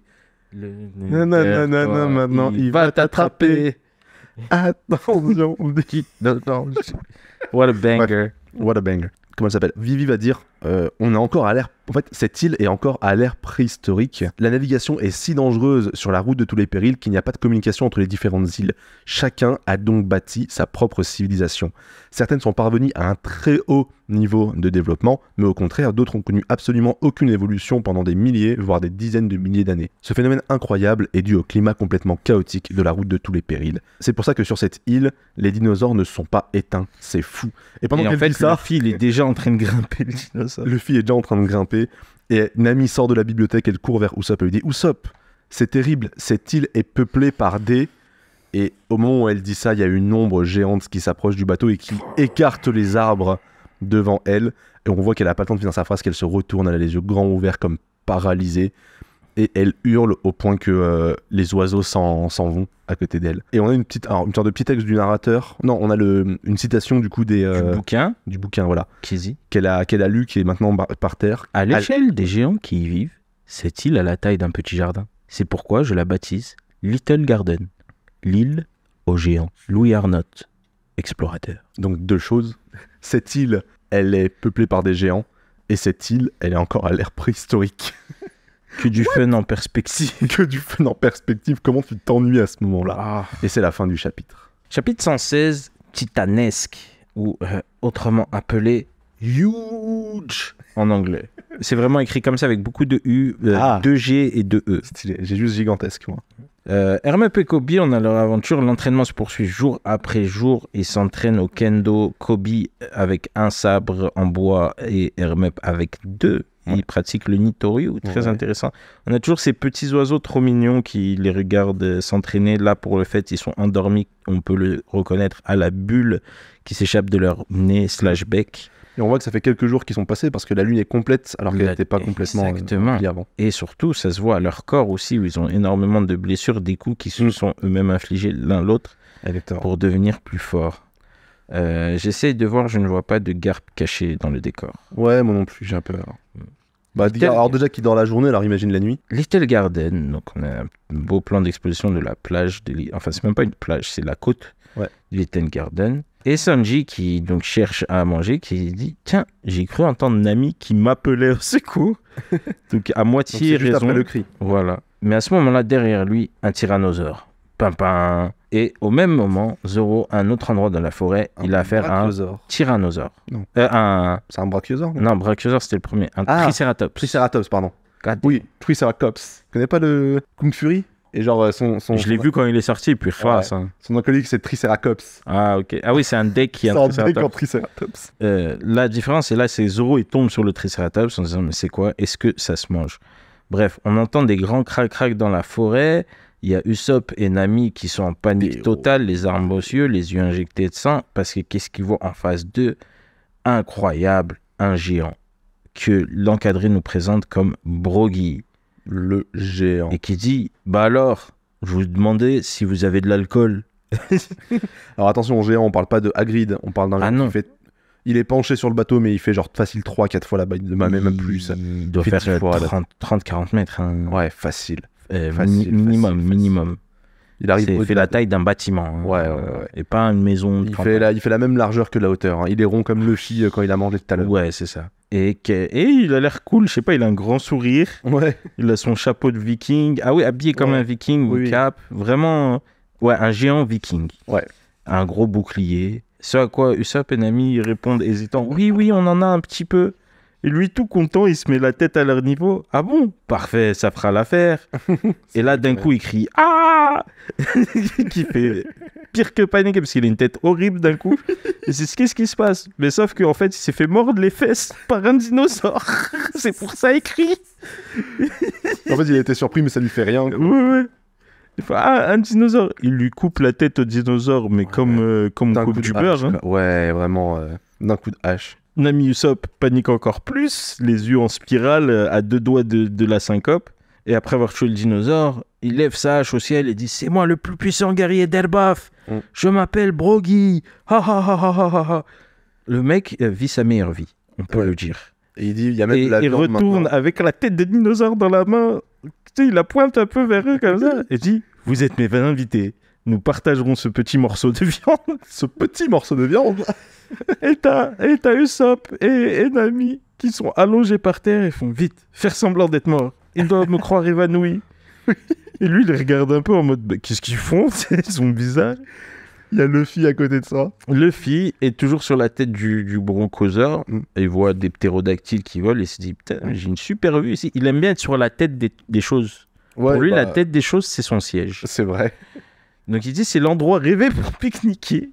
Non, maintenant il va t'attraper. Attention, dino danger. What a banger. Ouais. What a banger. Comment elle s'appelle? Vivi va dire on est encore à l'ère... En fait, cette île est encore à l'ère préhistorique. La navigation est si dangereuse sur la route de tous les périls qu'il n'y a pas de communication entre les différentes îles. Chacun a donc bâti sa propre civilisation. Certaines sont parvenues à un très haut niveau de développement, mais au contraire, d'autres ont connu absolument aucune évolution pendant des milliers, voire des dizaines de milliers d'années. Ce phénomène incroyable est dû au climat complètement chaotique de la route de tous les périls. C'est pour ça que sur cette île, les dinosaures ne sont pas éteints. C'est fou. Et pendant qu'elle dit ça... Luffy, il est déjà en train de grimper, le dinosaure. Luffy est déjà en train de grimper. Et Nami sort de la bibliothèque, elle court vers Usopp et lui dit Usopp, c'est terrible, cette île est peuplée par des... Et au moment où elle dit ça, il y a une ombre géante qui s'approche du bateau et qui écarte les arbres devant elle. Et on voit qu'elle a pas le temps de finir sa phrase, qu'elle se retourne, elle a les yeux grands ouverts comme paralysée. Et elle hurle au point que les oiseaux s'en vont à côté d'elle. Et on a une sorte de petit texte du narrateur. Non, on a une citation du coup du bouquin, voilà. Qu'elle a lu, qui est maintenant par terre. À l'échelle des géants qui y vivent, cette île a la taille d'un petit jardin. C'est pourquoi je la baptise Little Garden. L'île aux géants. Louis Arnott, explorateur. Donc deux choses. Cette île, elle est peuplée par des géants. Et cette île, elle est encore à l'ère préhistorique. Que du fun en perspective. Que du fun en perspective. Comment tu t'ennuies à ce moment-là? Et c'est la fin du chapitre. Chapitre 116, titanesque, ou autrement appelé huge en anglais. C'est vraiment écrit comme ça avec beaucoup de U, 2 G et 2 E. Stylé. J'ai juste gigantesque, moi. Hermep et Kobe, on a leur aventure. L'entraînement se poursuit jour après jour. Ils s'entraînent au kendo. Kobe avec un sabre en bois et Hermep avec 2. ils pratiquent le Nitoryu, très intéressant. On a toujours ces petits oiseaux trop mignons qui les regardent s'entraîner. Là, pour le fait, ils sont endormis, on peut le reconnaître à la bulle qui s'échappe de leur nez/bec. Et on voit que ça fait quelques jours qu'ils sont passés parce que la lune est complète alors qu'elle n'était pas complètement remplie avant. Et surtout, ça se voit à leur corps aussi où ils ont énormément de blessures, des coups qui se sont eux-mêmes infligés l'un l'autre pour devenir plus forts. J'essaye de voir, je ne vois pas de garpe cachée dans le décor. Ouais, moi non plus, j'ai un peu peur. Alors déjà qu'il dort la journée, alors imagine la nuit. Little Garden, donc on a un beau plan d'exposition de la plage, enfin c'est même pas une plage, c'est la côte de Little Garden. Et Sanji qui donc cherche à manger, qui dit tiens, j'ai cru entendre Nami qui m'appelait au secours. Donc à moitié donc, c'est juste raison. après le cri. Voilà. Mais à ce moment-là, derrière lui, un tyrannosaure. Pimpin. Et au même moment, Zoro, à un autre endroit de la forêt, il a affaire à un tyrannosaure. Non. C'est un brachiosaure. Non, brachiosaure c'était le premier. Un Triceratops. Triceratops, pardon. Oui, Triceratops. Tu connais pas le Kung Fury? Et genre Je l'ai vu quand il est sorti, puis face. Son acolyte c'est Triceratops. Ah ok. Ah oui, c'est un deck qui a un Triceratops. La différence, et là, c'est Zoro, il tombe sur le Triceratops en disant mais c'est quoi? Est-ce que ça se mange? Bref, on entend des grands crac-crac dans la forêt. Il y a Usopp et Nami qui sont en panique totale, les armes aux yeux, les yeux injectés de sang, parce que qu'est-ce qu'ils voient en face d'eux? Incroyable, un géant que l'encadré nous présente comme Brogy. Le géant. Et qui dit, bah alors, je vous demandais si vous avez de l'alcool. Alors attention, géant, on parle pas de Hagrid, on parle d'un géant qui fait... Il est penché sur le bateau, mais il fait genre facile 3-4 fois là-bas, même plus. Il doit faire 30-40 mètres. Hein. Ouais, facile. Minimum. Il arrive. Il fait la taille d'un bâtiment. Hein. Ouais. Et pas une maison. Il fait la même largeur que la hauteur. Hein. Il est rond comme Luffy quand il a mangé tout à l'heure. Ouais, c'est ça. Et il a l'air cool. Je sais pas, il a un grand sourire. Ouais. Il a son chapeau de viking. Ah oui, habillé comme un viking, ou cap. Vraiment, un géant viking. Ouais. Un gros bouclier. Ce à quoi Usopp et Nami répondent hésitants. Oui, on en a un petit peu. Et lui, tout content, il se met la tête à leur niveau. Ah bon? Parfait, ça fera l'affaire. Et là, d'un coup, il crie « Ah !» qui fait pire que paniquer parce qu'il a une tête horrible d'un coup. Et c'est qu'est-ce qui se passe? Mais sauf qu'en fait, il s'est fait mordre les fesses par un dinosaure. C'est pour ça qu'il crie. En fait, il a été surpris, mais ça lui fait rien. Ouais. Il fait « Ah, un dinosaure !» Il lui coupe la tête au dinosaure, mais comme on coupe du beurre. Hein. Ouais, vraiment, d'un coup de hache. Nami Usopp panique encore plus, les yeux en spirale, à 2 doigts de la syncope. Et après avoir tué le dinosaure, il lève sa hache au ciel et dit « C'est moi le plus puissant guerrier d'Elbaf. Je m'appelle Brogy. Ha ha ha ha ha ha. » Le mec vit sa meilleure vie, on peut le dire. Et il dit, il y a même de la viande maintenant. Il retourne avec la tête de dinosaure dans la main. Tu sais, il la pointe un peu vers eux comme ça. Et dit « Vous êtes mes invités. Nous partagerons ce petit morceau de viande. » Ce petit morceau de viande. Et t'as Usopp et Nami qui sont allongés par terre et font vite, faire semblant d'être morts. Ils doivent me croire évanoui. Et lui, il les regarde un peu en mode qu'est-ce qu'ils font? Ils sont bizarres. Il y a Luffy à côté de ça. Luffy est toujours sur la tête du bronchosaure. Et il voit des ptérodactyles qui volent et il se dit putain, j'ai une super vue ici. Il aime bien être sur la tête des choses. Ouais, pour lui, la tête des choses, c'est son siège. C'est vrai. Donc il dit c'est l'endroit rêvé pour pique-niquer.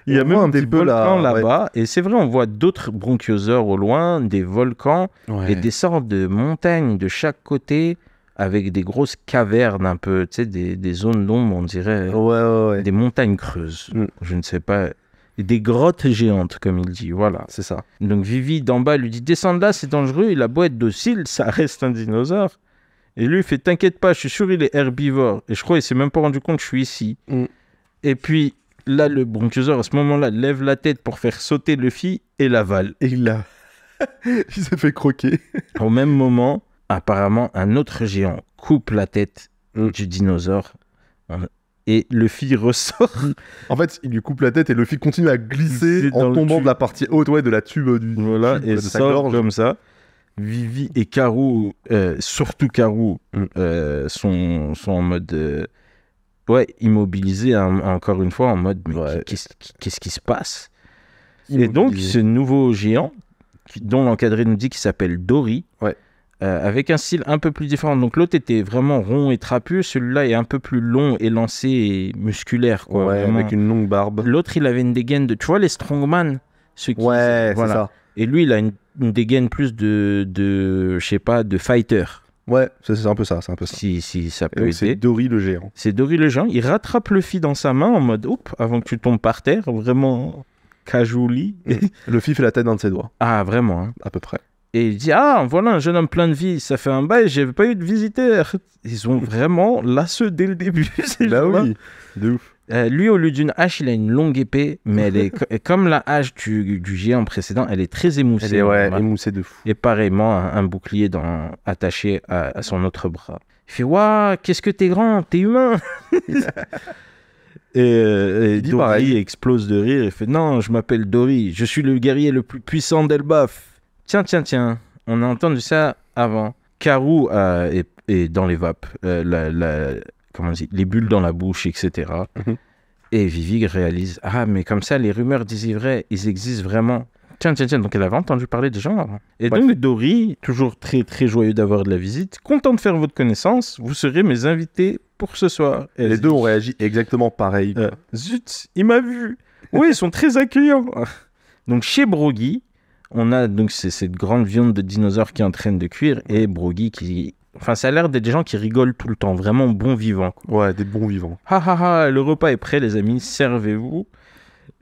Il y a même des volcans là-bas. Et c'est vrai, on voit d'autres bronchiosaures au loin, des volcans et des sortes de montagnes de chaque côté avec des grosses cavernes un peu, tu sais, des zones d'ombre, on dirait. Des montagnes creuses. Je ne sais pas. Et des grottes géantes, comme il dit. Voilà. C'est ça. Donc Vivi d'en bas lui dit descends de là, c'est dangereux. Il a beau être docile, ça reste un dinosaure. Et lui, il fait t'inquiète pas, je suis sûr il est herbivore. Et je crois qu'il s'est même pas rendu compte que je suis ici. Et puis là, le bronchiosaure, à ce moment-là, lève la tête pour faire sauter Luffy et l'avale. Et il s'est fait croquer. Au même moment, apparemment, un autre géant coupe la tête du dinosaure. Et Luffy ressort. En fait, il lui coupe la tête et Luffy continue à glisser en tombant de la partie haute de la tube du voilà, tube, et de sort sa gorge. Comme ça. Vivi et Karou, surtout Karou, sont en mode immobilisés encore une fois, en mode mais qu'est-ce qui se passe? Et donc ce nouveau géant dont l'encadré nous dit qu'il s'appelle Dory, avec un style un peu plus différent. Donc l'autre était vraiment rond et trapu, celui-là est un peu plus long, élancé et musculaire, quoi. Vraiment. Avec une longue barbe. L'autre, il avait une dégaine de, tu vois, les strongman, ceux qui, c'est ça. Et lui, il a une une dégaine plus je sais pas, de fighter. Ouais, c'est un peu ça, c'est un peu ça. Si ça Et peut donc, aider. c'est Dory le géant. C'est Dory le géant. Il rattrape Luffy dans sa main en mode oups, avant que tu tombes par terre, vraiment casually. Luffy fait la tête d'un de ses doigts, Ah, vraiment. Hein. à peu près. Et il dit ah, voilà un jeune homme plein de vie. Ça fait un bail, j'avais pas eu de visiteurs. Ils ont vraiment lasseux dès le début. Bah oui, de ouf. Lui, au lieu d'une hache, il a une longue épée, mais elle est comme la hache du géant précédent, elle est très émoussée. Elle est Voilà. émoussée de fou. Et pareillement, un bouclier attaché à son autre bras. Il fait waouh, qu'est-ce que t'es grand, t'es humain. Et dit Dory pareil. explose de rire. Il fait non, je m'appelle Dory, je suis le guerrier le plus puissant d'Elbaf. Tiens, on a entendu ça avant. Karou est dans les vapes, comment on dit, les bulles dans la bouche, etc. Mhm. Et Vivi réalise ah, mais comme ça, les rumeurs disent vrai, ils existent vraiment. Tiens, donc elle avait entendu parler des gens avant. Et Ouais. donc Dory, toujours très très joyeux d'avoir de la visite, content de faire votre connaissance, vous serez mes invités pour ce soir. Et Les elle deux dit, ont réagi exactement pareil. quoi. Zut, il m'a vu. Oui, ils sont très accueillants. Donc chez Broggy, on a donc cette grande viande de dinosaure qui est en train de cuire et Broggy qui... Enfin, ça a l'air d'être des gens qui rigolent tout le temps, vraiment bons vivants. Quoi. Ouais, des bons vivants. Ha ha ha, le repas est prêt les amis, servez-vous.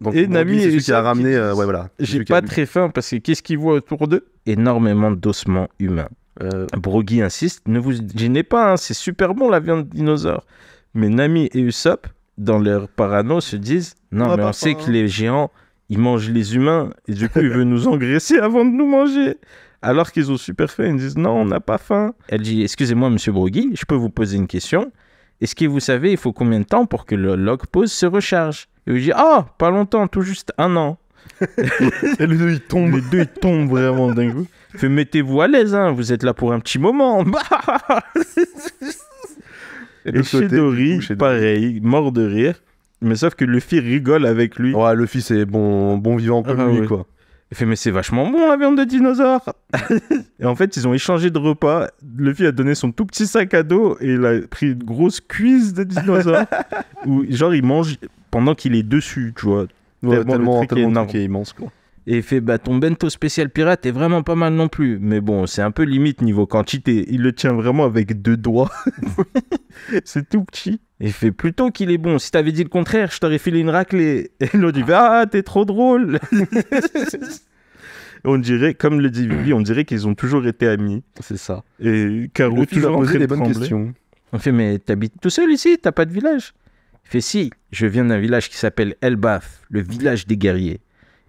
Donc, Et Broggy, Nami c'est et celui qui a Usopp qui ramené. disent, Ouais, voilà. C'est J'ai celui qui a- pas très faim parce que qu'est-ce qu'ils voient autour d'eux? Énormément d'ossements humains. Broggy insiste, ne vous gênez pas, hein, c'est super bon la viande de dinosaure. Mais Nami et Usopp, dans leur parano, se disent non, mais on sait que les géants, ils mangent les humains et du coup, ils veulent nous engraisser avant de nous manger. Alors qu'ils ont super faim, ils disent non, on n'a pas faim. Elle dit excusez-moi, monsieur Broggy, je peux vous poser une question. Est-ce que vous savez, il faut combien de temps pour que le log pose se recharge? Et il dit ah, pas longtemps, tout juste 1 an. Et les deux, ils tombent. Les deux, ils tombent vraiment d'un coup. Il fait mettez-vous à l'aise, hein, vous êtes là pour un petit moment. Et Et chez Dory, pareil, mort de rire. Mais sauf que Luffy rigole avec lui. Ouais, Luffy, c'est bon vivant comme Ah lui, ouais. quoi. Il fait mais c'est vachement bon la viande de dinosaure. Et en fait, ils ont échangé de repas. Luffy a donné son tout petit sac à dos et il a pris une grosse cuisse de dinosaure. Où genre il mange pendant qu'il est dessus, tu vois. Ouais, tellement le truc est le énorme. truc est immense, quoi. Et il fait bah ton bento spécial pirate est vraiment pas mal non plus. Mais bon, c'est un peu limite niveau quantité. Il le tient vraiment avec 2 doigts. C'est tout petit. Et il fait plutôt qu'il est bon. Si t'avais dit le contraire, je t'aurais filé une raclée. Et l'autre dit ah t'es trop drôle. On dirait, comme le dit Vivi, on dirait qu'ils ont toujours été amis. C'est ça. Et Karou Luffy va toujours en poser train de des bonnes trembler. questions. On fait mais t'habites tout seul ici, t'as pas de village? Il fait si, je viens d'un village qui s'appelle Elbaf, le village des guerriers.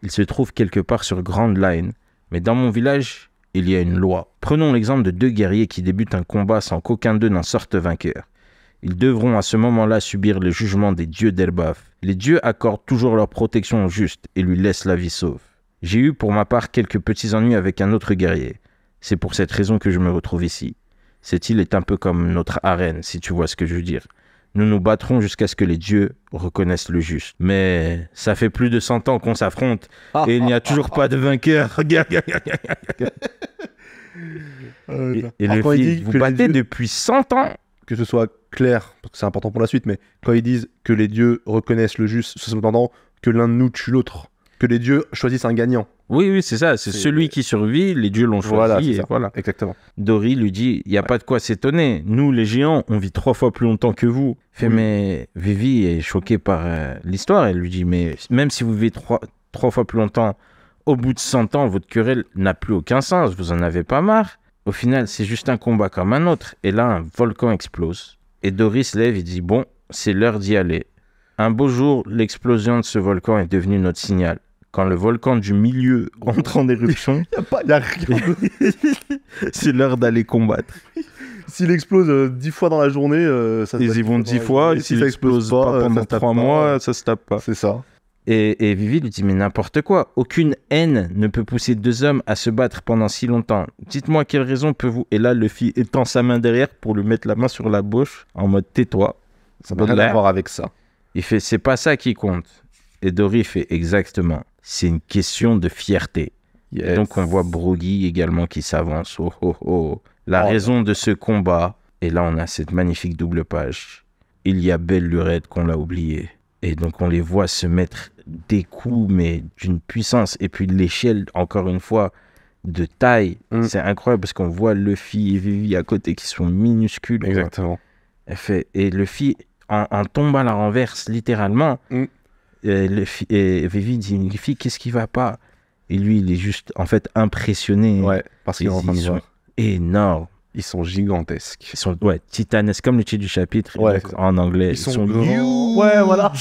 Il se trouve quelque part sur Grand Line. Mais dans mon village, il y a une loi. Prenons l'exemple de 2 guerriers qui débutent un combat sans qu'aucun d'eux n'en sorte vainqueur. Ils devront à ce moment-là subir le jugement des dieux d'Elbaf. Les dieux accordent toujours leur protection au juste et lui laissent la vie sauve. J'ai eu pour ma part quelques petits ennuis avec un autre guerrier. C'est pour cette raison que je me retrouve ici. Cette île est un peu comme notre arène, si tu vois ce que je veux dire. Nous nous battrons jusqu'à ce que les dieux reconnaissent le juste. Mais ça fait plus de 100 ans qu'on s'affronte et il n'y a toujours pas de vainqueur. Et Alors, quand il Luffy, dit vous que les battez dieux- depuis 100 ans? Que ce soit clair, parce que c'est important pour la suite, mais quand ils disent que les dieux reconnaissent le juste, c'est cependant que l'un de nous tue l'autre. Que les dieux choisissent un gagnant. Oui, c'est ça. C'est C'est- celui qui survit, les dieux l'ont choisi. Voilà, c'est et ça. voilà. Exactement. Dory lui dit, il n'y a pas de quoi s'étonner. Nous, les géants, on vit 3 fois plus longtemps que vous. Il fait, Oui. mais Vivi est choquée par l'histoire. Elle lui dit, mais même si vous vivez 3 fois plus longtemps, au bout de 100 ans, votre querelle n'a plus aucun sens. Vous en avez pas marre. Au final, c'est juste un combat comme un autre. Et là, un volcan explose. Et Dory se lève et dit, bon, c'est l'heure d'y aller. Un beau jour, l'explosion de ce volcan est devenue notre signal. Quand le volcan du milieu entre en éruption, Y a rien. c'est l'heure d'aller combattre. S'il explose 10 fois dans la journée, ça se Ils tape y vont pas. 10 fois, et si s'ils ça explosent explose pas ça pendant se tape 3 pas. mois, ça se tape pas. C'est ça. Et Vivi lui dit, mais n'importe quoi, aucune haine ne peut pousser 2 hommes à se battre pendant si longtemps. Dites-moi quelle raison peut vous... Et là, Luffy étend sa main derrière pour lui mettre la main sur la bouche, en mode tais-toi. Ça n'a rien à voir avec ça. Il fait, c'est pas ça qui compte. Et Dory fait, exactement, c'est une question de fierté. Et donc on voit Broggy également qui s'avance. Oh, oh, oh. La Oh, raison de ce combat. Et là on a cette magnifique double page. Il y a belle lurette qu'on l'a oublié. Et donc on les voit se mettre des coups, mais d'une puissance. Et puis l'échelle, encore une fois, de taille. C'est incroyable parce qu'on voit Luffy et Vivi à côté qui sont minuscules. Exactement. Et Luffy en tombe à la renverse, littéralement. Et Vivi dit, Luffy, qu'est-ce qui va pas? Et lui, il est juste, en fait, impressionné. Ouais, parce qu'ils sont énormes. Ils sont gigantesques. Ils sont, titanesques, comme le titre du chapitre, en anglais. Ils sont huge. Ouais, voilà.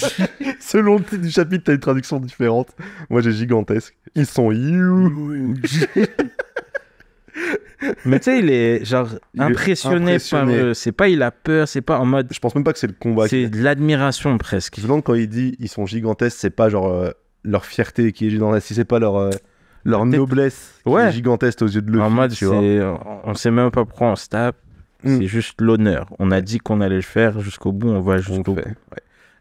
Selon le titre du chapitre, t'as une traduction différente. Moi, j'ai gigantesque. Ils sont huge. Mais tu sais, il est genre impressionné par eux. C'est pas il a peur, c'est pas en mode. Je pense même pas que c'est le combat. C'est de l'admiration presque. Je me demande quand il dit ils sont gigantesques, c'est pas genre leur fierté qui est gigantesque, si c'est pas leur noblesse qui est gigantesque aux yeux de Luffy. En mode, on sait même pas pourquoi on se tape. C'est juste l'honneur. On a dit qu'on allait le faire jusqu'au bout, on va jusqu'au bout. Ouais.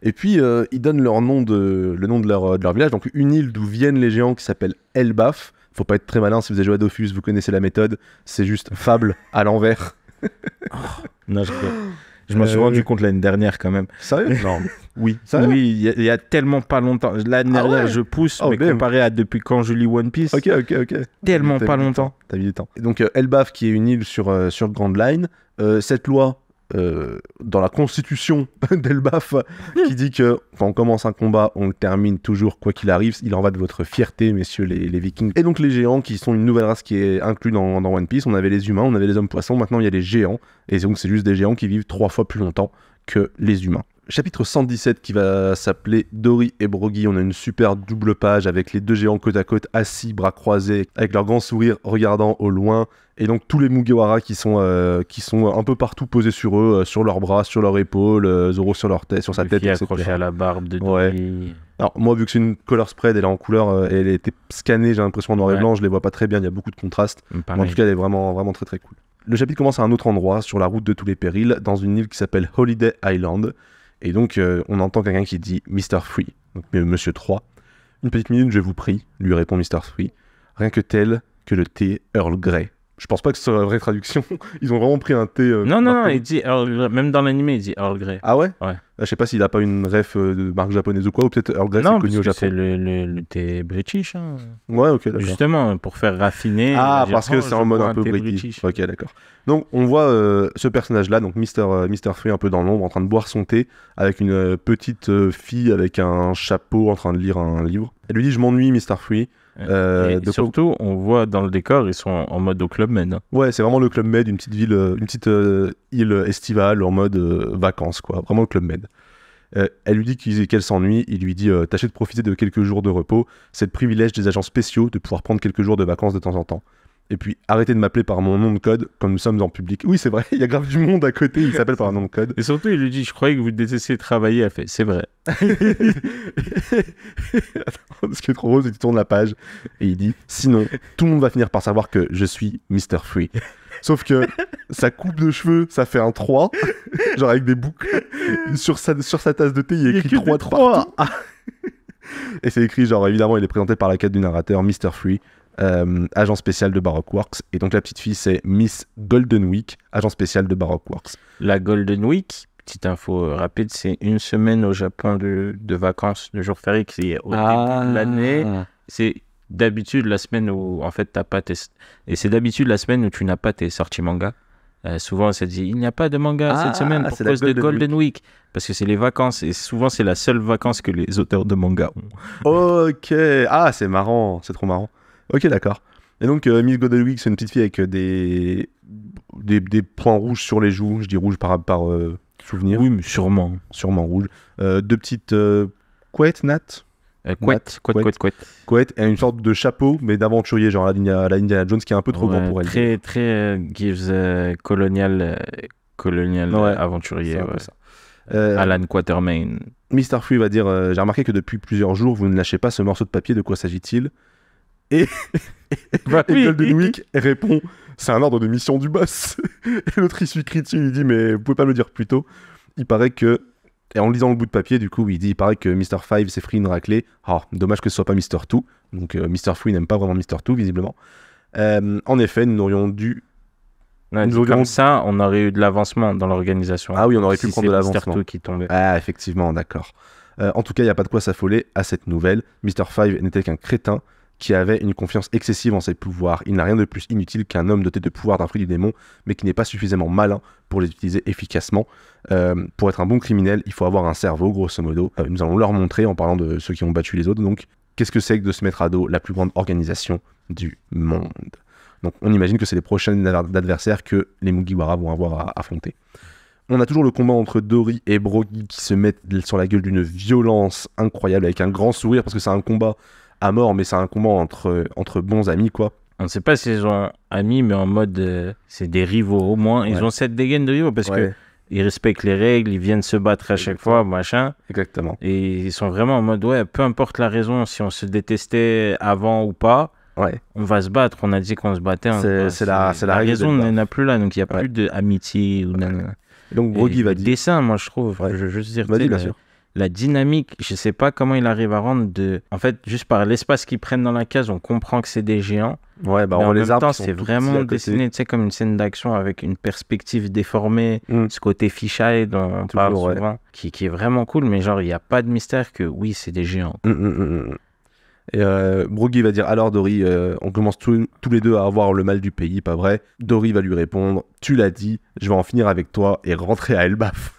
Et puis, ils donnent le nom de leur village, donc une île d'où viennent les géants qui s'appelle Elbaf. Faut pas être très malin, si vous avez joué à Dofus, vous connaissez la méthode. C'est juste Fable à l'envers. Non, je m'en suis rendu compte l'année dernière quand même. Sérieux? Non. Oui. Oui, il y a tellement pas longtemps. L'année dernière, je pousse, mais comparé à depuis quand je lis One Piece. Ok. Tellement pas longtemps. T'as mis du temps. Et donc, Elbaf, qui est une île sur Grand Line, cette loi. Dans la constitution d'Elbaf qui dit que quand on commence un combat on le termine toujours quoi qu'il arrive, il en va de votre fierté messieurs les vikings. Et donc les géants qui sont une nouvelle race qui est inclue dans One Piece. On avait les humains, on avait les hommes poissons, maintenant il y a les géants et donc c'est juste des géants qui vivent 3 fois plus longtemps que les humains. Chapitre 117 qui va s'appeler Dory et Brogy. On a une super double page avec les deux géants côte à côte assis, bras croisés, avec leur grand sourire regardant au loin. Et donc tous les Mugiwara qui sont un peu partout posés sur eux, sur leurs bras, sur leurs épaules, Zoro sur leur tête, sur sa tête, etc. Accroché à la barbe de Dory. Alors moi vu que c'est une color spread, elle est en couleur, elle a été scannée, j'ai l'impression en noir et blanc, je les vois pas très bien, il y a beaucoup de contraste. Mais en tout cas elle est vraiment, vraiment très très cool. Le chapitre commence à un autre endroit, sur la route de tous les périls, dans une île qui s'appelle Holiday Island. Et donc, on entend quelqu'un qui dit Mr. Free, donc Monsieur 3. Une petite minute, je vous prie, lui répond Mr. Free. Rien que tel que le thé Earl Grey. Je pense pas que ce soit la vraie traduction. Ils ont vraiment pris un thé. Non, il dit Earl Grey. Même dans l'anime, il dit Earl Grey. Ah ouais? Ouais. Je sais pas s'il a pas une ref de marque japonaise ou quoi, ou peut-être Earl Grey c'est connu au Japon. C'est le thé british. Hein. Ouais, ok, d'accord. Justement, pour faire raffiner. Ah, parce que c'est en mode un peu british. Ok, d'accord. Donc, on voit ce personnage-là, donc Mr. Free, un peu dans l'ombre, en train de boire son thé, avec une petite fille avec un chapeau en train de lire un livre. Elle lui dit « Je m'ennuie, Mr. Free ». Et surtout, on voit dans le décor, ils sont en mode au Club Med. Hein. Ouais, c'est vraiment le Club Med, une petite ville, une petite île estivale en mode vacances, quoi. Vraiment le Club Med. Elle lui dit qu'elle s'ennuie, il lui dit tâchez de profiter de quelques jours de repos, c'est le privilège des agents spéciaux de pouvoir prendre quelques jours de vacances de temps en temps. Et puis arrêtez de m'appeler par mon nom de code quand nous sommes en public. Oui, c'est vrai, il y a grave du monde à côté, il s'appelle par un nom de code. Et surtout, il lui dit je croyais que vous détestiez travailler. Elle fait c'est vrai. Attends, ce qui est trop drôle, c'est qu'il tourne la page et il dit sinon, tout le monde va finir par savoir que je suis Mr. Free. Sauf que sa coupe de cheveux, ça fait un 3, genre avec des boucles. Sur sa tasse de thé, il y a écrit 3 partout. Et c'est écrit, genre, évidemment, il est présenté par la quête du narrateur, Mr. Free, agent spécial de Baroque Works. Et donc la petite fille, c'est Miss Golden Week, agent spécial de Baroque Works. La Golden Week, petite info rapide, c'est une semaine au Japon de vacances, de jour férié, qui est au début de l'année. C'est d'habitude la semaine où en fait t'as pas tes... et c'est d'habitude la semaine où tu n'as pas tes sorties manga. Souvent ça dit il n'y a pas de manga cette semaine pour cause de Golden Week parce que c'est les vacances et souvent c'est la seule vacance que les auteurs de manga ont. Ok, ah c'est marrant, c'est trop marrant. Ok, d'accord. Et donc Miss Golden Week, c'est une petite fille avec des points rouges sur les joues. Je dis rouge par souvenir. Oui, mais sûrement rouge. Deux petites couettes, Nat. Couette et une sorte de chapeau mais d'aventurier genre à la Indiana Jones qui est un peu trop grand pour elle. Très gives colonial aventurier. Ouais. Ça. Alan Quatermain. Mr. Free va dire j'ai remarqué que depuis plusieurs jours vous ne lâchez pas ce morceau de papier, de quoi s'agit-il? Et Golden Week répond c'est un ordre de mission du boss. Et l'autre il suit crie dessus, il dit mais vous pouvez pas me le dire plus tôt. Il paraît que et en lisant le bout de papier, du coup, il paraît que Mr. 5 s'est pris une raclée. Oh, dommage que ce soit pas Mr. 2. Donc, Mr. 3 n'aime pas vraiment Mr. 2, visiblement. En effet, nous aurions dû... Comme ça, on aurait eu de l'avancement dans l'organisation. Ah oui, on aurait pu prendre de l'avancement. Mr. 2 qui tombait. Ah, effectivement, d'accord. En tout cas, il n'y a pas de quoi s'affoler à cette nouvelle. Mr. 5 n'était qu'un crétin. qui avait une confiance excessive en ses pouvoirs. Il n'a rien de plus inutile qu'un homme doté de pouvoirs d'un fruit du démon, mais qui n'est pas suffisamment malin pour les utiliser efficacement. Pour être un bon criminel, il faut avoir un cerveau, grosso modo. Nous allons leur montrer, en parlant de ceux qui ont battu les autres, donc, qu'est-ce que c'est que de se mettre à dos la plus grande organisation du monde. Donc on imagine que c'est les prochains adversaires que les Mugiwara vont avoir à affronter. On a toujours le combat entre Dory et Brogy qui se mettent sur la gueule d'une violence incroyable, avec un grand sourire, parce que c'est un combat à mort, mais c'est un combat entre bons amis, quoi. On ne sait pas s'ils sont amis, mais en mode c'est des rivaux au moins. Ils ont cette dégaine de rivaux parce que ils respectent les règles, ils viennent se battre à chaque fois, machin. Exactement. Et ils sont vraiment en mode peu importe la raison, si on se détestait avant ou pas, on va se battre. On a dit qu'on se battait. C'est la raison n'est plus là, donc il n'y a plus d'amitié. Donc Brogy va dire. Le dessin, moi je trouve, je veux juste dire, vas-y, bien sûr. La dynamique, je sais pas comment il arrive à rendre en fait, juste par l'espace qu'ils prennent dans la case, on comprend que c'est des géants. Ouais, bah mais on en les même temps, c'est vraiment dessiné, tu sais, comme une scène d'action avec une perspective déformée, ce côté fisheye dont on parle souvent, qui est vraiment cool, mais genre, il n'y a pas de mystère que oui, c'est des géants. Et Brogy va dire, alors Dory, on commence tous les deux à avoir le mal du pays, pas vrai? Dory va lui répondre, tu l'as dit, je vais en finir avec toi et rentrer à Elbaf.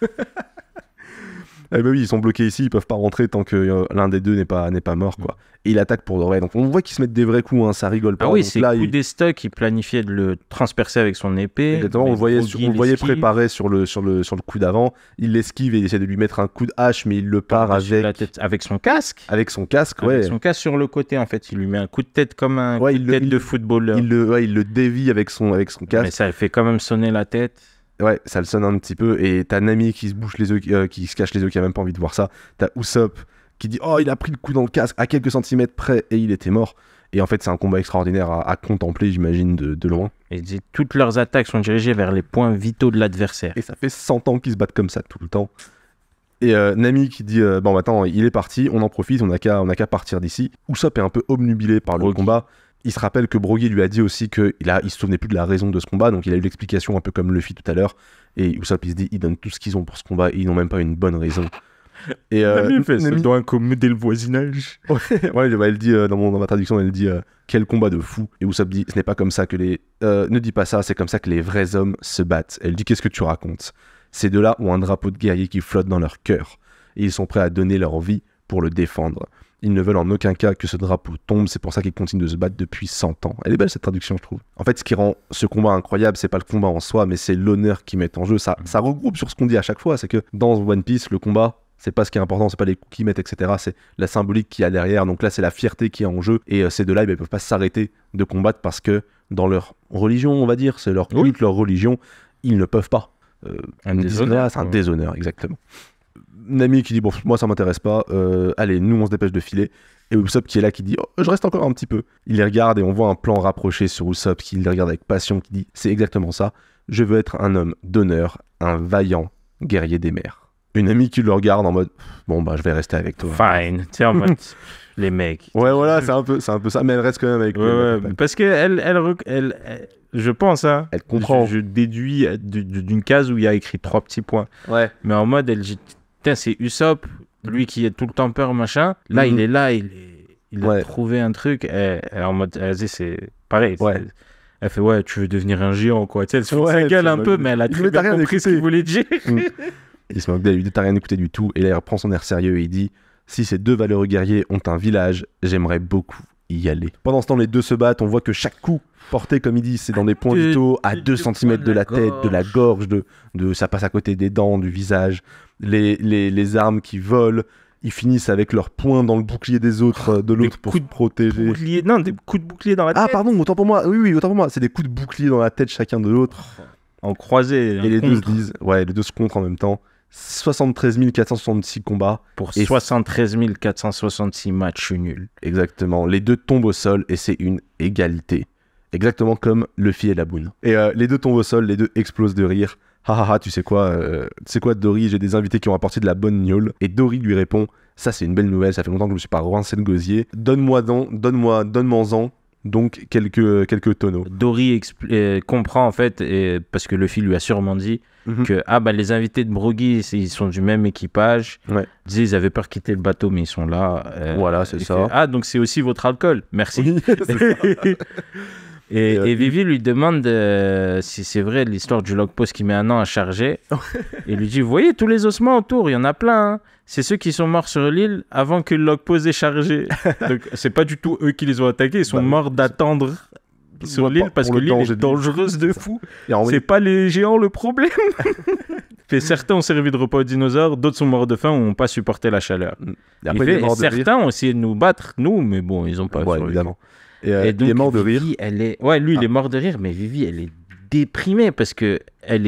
Eh ben oui, ils sont bloqués ici, ils peuvent pas rentrer tant que l'un des deux n'est pas mort, quoi. Et il attaque pour de vrai. Donc on voit qu'ils se mettent des vrais coups, hein, ça rigole pas. Ah oui, donc c'est le coup des stocks, il planifiait de le transpercer avec son épée. Exactement, on le voyait préparé sur le coup d'avant. Il l'esquive et il essaie de lui mettre un coup de hache, mais il le part avec son casque. Avec son casque, ouais. Avec son casque sur le côté, en fait. Il lui met un coup de tête comme un coup de tête de footballeur. Il le dévie avec son casque. Mais ça fait quand même sonner la tête. Ouais, ça le sonne un petit peu. Et t'as Nami qui se bouche les yeux, qui se cache les yeux, qui a même pas envie de voir ça. T'as Usopp qui dit, oh, il a pris le coup dans le casque à quelques centimètres près et il était mort. Et en fait, c'est un combat extraordinaire à contempler, j'imagine, de loin. Et toutes leurs attaques sont dirigées vers les points vitaux de l'adversaire. Et ça fait 100 ans qu'ils se battent comme ça tout le temps. Et Nami qui dit, bon, attends, il est parti, on en profite, on n'a qu'à partir d'ici. Usopp est un peu obnubilé par le combat. Il se rappelle que Brogy lui a dit aussi qu'il se souvenait plus de la raison de ce combat, donc il a eu l'explication un peu comme Luffy tout à l'heure. Et Usopp, il se dit, ils donnent tout ce qu'ils ont pour ce combat, et ils n'ont même pas une bonne raison. Et Nami fait, ça doit incommoder le voisinage. Ouais, elle dit, dans ma traduction, elle dit, quel combat de fou. Et Usopp dit, ce n'est pas comme ça que ne dis pas ça, c'est comme ça que les vrais hommes se battent. Elle dit, qu'est-ce que tu racontes? Ces deux-là ont un drapeau de guerrier qui flotte dans leur cœur, et ils sont prêts à donner leur vie pour le défendre. Ils ne veulent en aucun cas que ce drapeau tombe, c'est pour ça qu'ils continuent de se battre depuis 100 ans. Elle est belle cette traduction, je trouve. En fait, ce qui rend ce combat incroyable, c'est pas le combat en soi, mais c'est l'honneur qui met en jeu. Ça regroupe sur ce qu'on dit à chaque fois, c'est que dans One Piece, le combat, c'est pas ce qui est important, c'est pas les coups qu'ils mettent, etc. C'est la symbolique qu'il y a derrière. Donc là, c'est la fierté qui est en jeu. Et ces deux-là, ils peuvent pas s'arrêter de combattre parce que dans leur religion, on va dire, c'est leur culte, leur religion, ils ne peuvent pas. Un déshonneur. C'est un déshonneur, exactement. Nami qui dit bon, moi ça m'intéresse pas, allez, nous on se dépêche de filer. Et Usopp qui est là qui dit oh, je reste encore un petit peu. Il les regarde et on voit un plan rapproché sur Usopp qui les regarde avec passion, qui dit c'est exactement ça, je veux être un homme d'honneur, un vaillant guerrier des mers. Une amie qui le regarde en mode bon bah je vais rester avec toi. Fine, tu sais en mode les mecs. Ouais voilà, c'est un peu ça, mais elle reste quand même avec lui. Parce que elle je pense, hein, elle comprend. Je déduis d'une case où il y a écrit 3 petits points. Ouais. Mais en mode elle dit c'est Usopp, lui qui est tout le temps peur, machin. Là, il est là, il a trouvé un truc. Elle en mode, elle dit, c'est pareil. Ouais. Elle fait, ouais, tu veux devenir un géant, quoi. Tu sais, elle se fout sa gueule un peu, mais elle a très bien compris ce qu'il voulait dire. Il se moque d'elle, il dit, t'as rien écouté du tout. Et là, il reprend son air sérieux et il dit, si ces deux valeureux guerriers ont un village, j'aimerais beaucoup y aller. Pendant ce temps, les deux se battent. On voit que chaque coup porté, comme il dit, c'est dans des points vitaux, à 2 cm de la tête, de la gorge, ça passe à côté des dents, du visage. Les armes qui volent, ils finissent avec leurs poings dans le bouclier des autres, de l'autre pour se protéger. Des coups de bouclier dans la tête. Ah pardon, autant pour moi. Oui, autant pour moi. C'est des coups de bouclier dans la tête chacun de l'autre. En croisé. Et les deux se disent, les deux se contre en même temps. 73 466 combats. Pour 73 466 matchs nuls. Exactement. Les deux tombent au sol et c'est une égalité. Exactement comme Luffy et la Boune. Et les deux tombent au sol, les deux explosent de rire. Tu sais quoi, Dory, j'ai des invités qui ont apporté de la bonne gnôle. Et Dory lui répond, ça c'est une belle nouvelle, ça fait longtemps que je me suis pas rincé le gosier. Donne-moi-en donc quelques tonneaux. Dory comprend en fait, parce que Luffy lui a sûrement dit que les invités de Broggy, ils sont du même équipage. Ouais. Ils disaient ils avaient peur de quitter le bateau, mais ils sont là. Voilà, c'est ça. Donc c'est aussi votre alcool. Merci. Oui, c'est ça. Et Vivi lui demande si c'est vrai l'histoire du log post qui met 1 an à charger. Et lui dit, vous voyez tous les ossements autour, il y en a plein. Hein. C'est ceux qui sont morts sur l'île avant que le log post ait chargé. Donc c'est pas du tout eux qui les ont attaqués, ils sont morts d'attendre sur l'île parce que l'île est dangereuse de fou. C'est pas les géants le problème. Certains ont servi de repas aux dinosaures, d'autres sont morts de faim ou n'ont pas supporté la chaleur. Certains ont essayé de nous battre, mais bon, ils n'ont pas survécu. Évidemment. Et donc, il est mort de rire. Il est mort de rire, mais Vivi, elle est déprimée parce que elle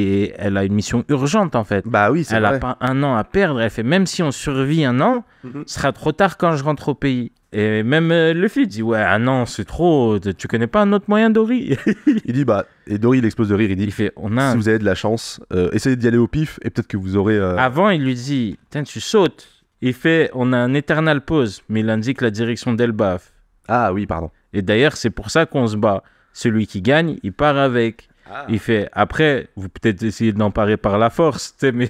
a une mission urgente en fait. Bah oui, c'est vrai. Elle n'a pas 1 an à perdre. Elle fait même si on survit 1 an, ce sera trop tard quand je rentre au pays. Et même Luffy dit 1 an c'est trop. Tu connais pas un autre moyen, Dory? Il dit et Dory il explose de rire. Il dit si vous avez de la chance, essayez d'y aller au pif et peut-être que vous aurez. Avant il lui dit tu sautes. Il fait on a un Eternal Pause, mais il indique la direction d'Elbaf. Ah oui, pardon. Et d'ailleurs, c'est pour ça qu'on se bat. Celui qui gagne, il part avec. Il fait, après, vous peut-être essayez de l'emparer par la force. Mais...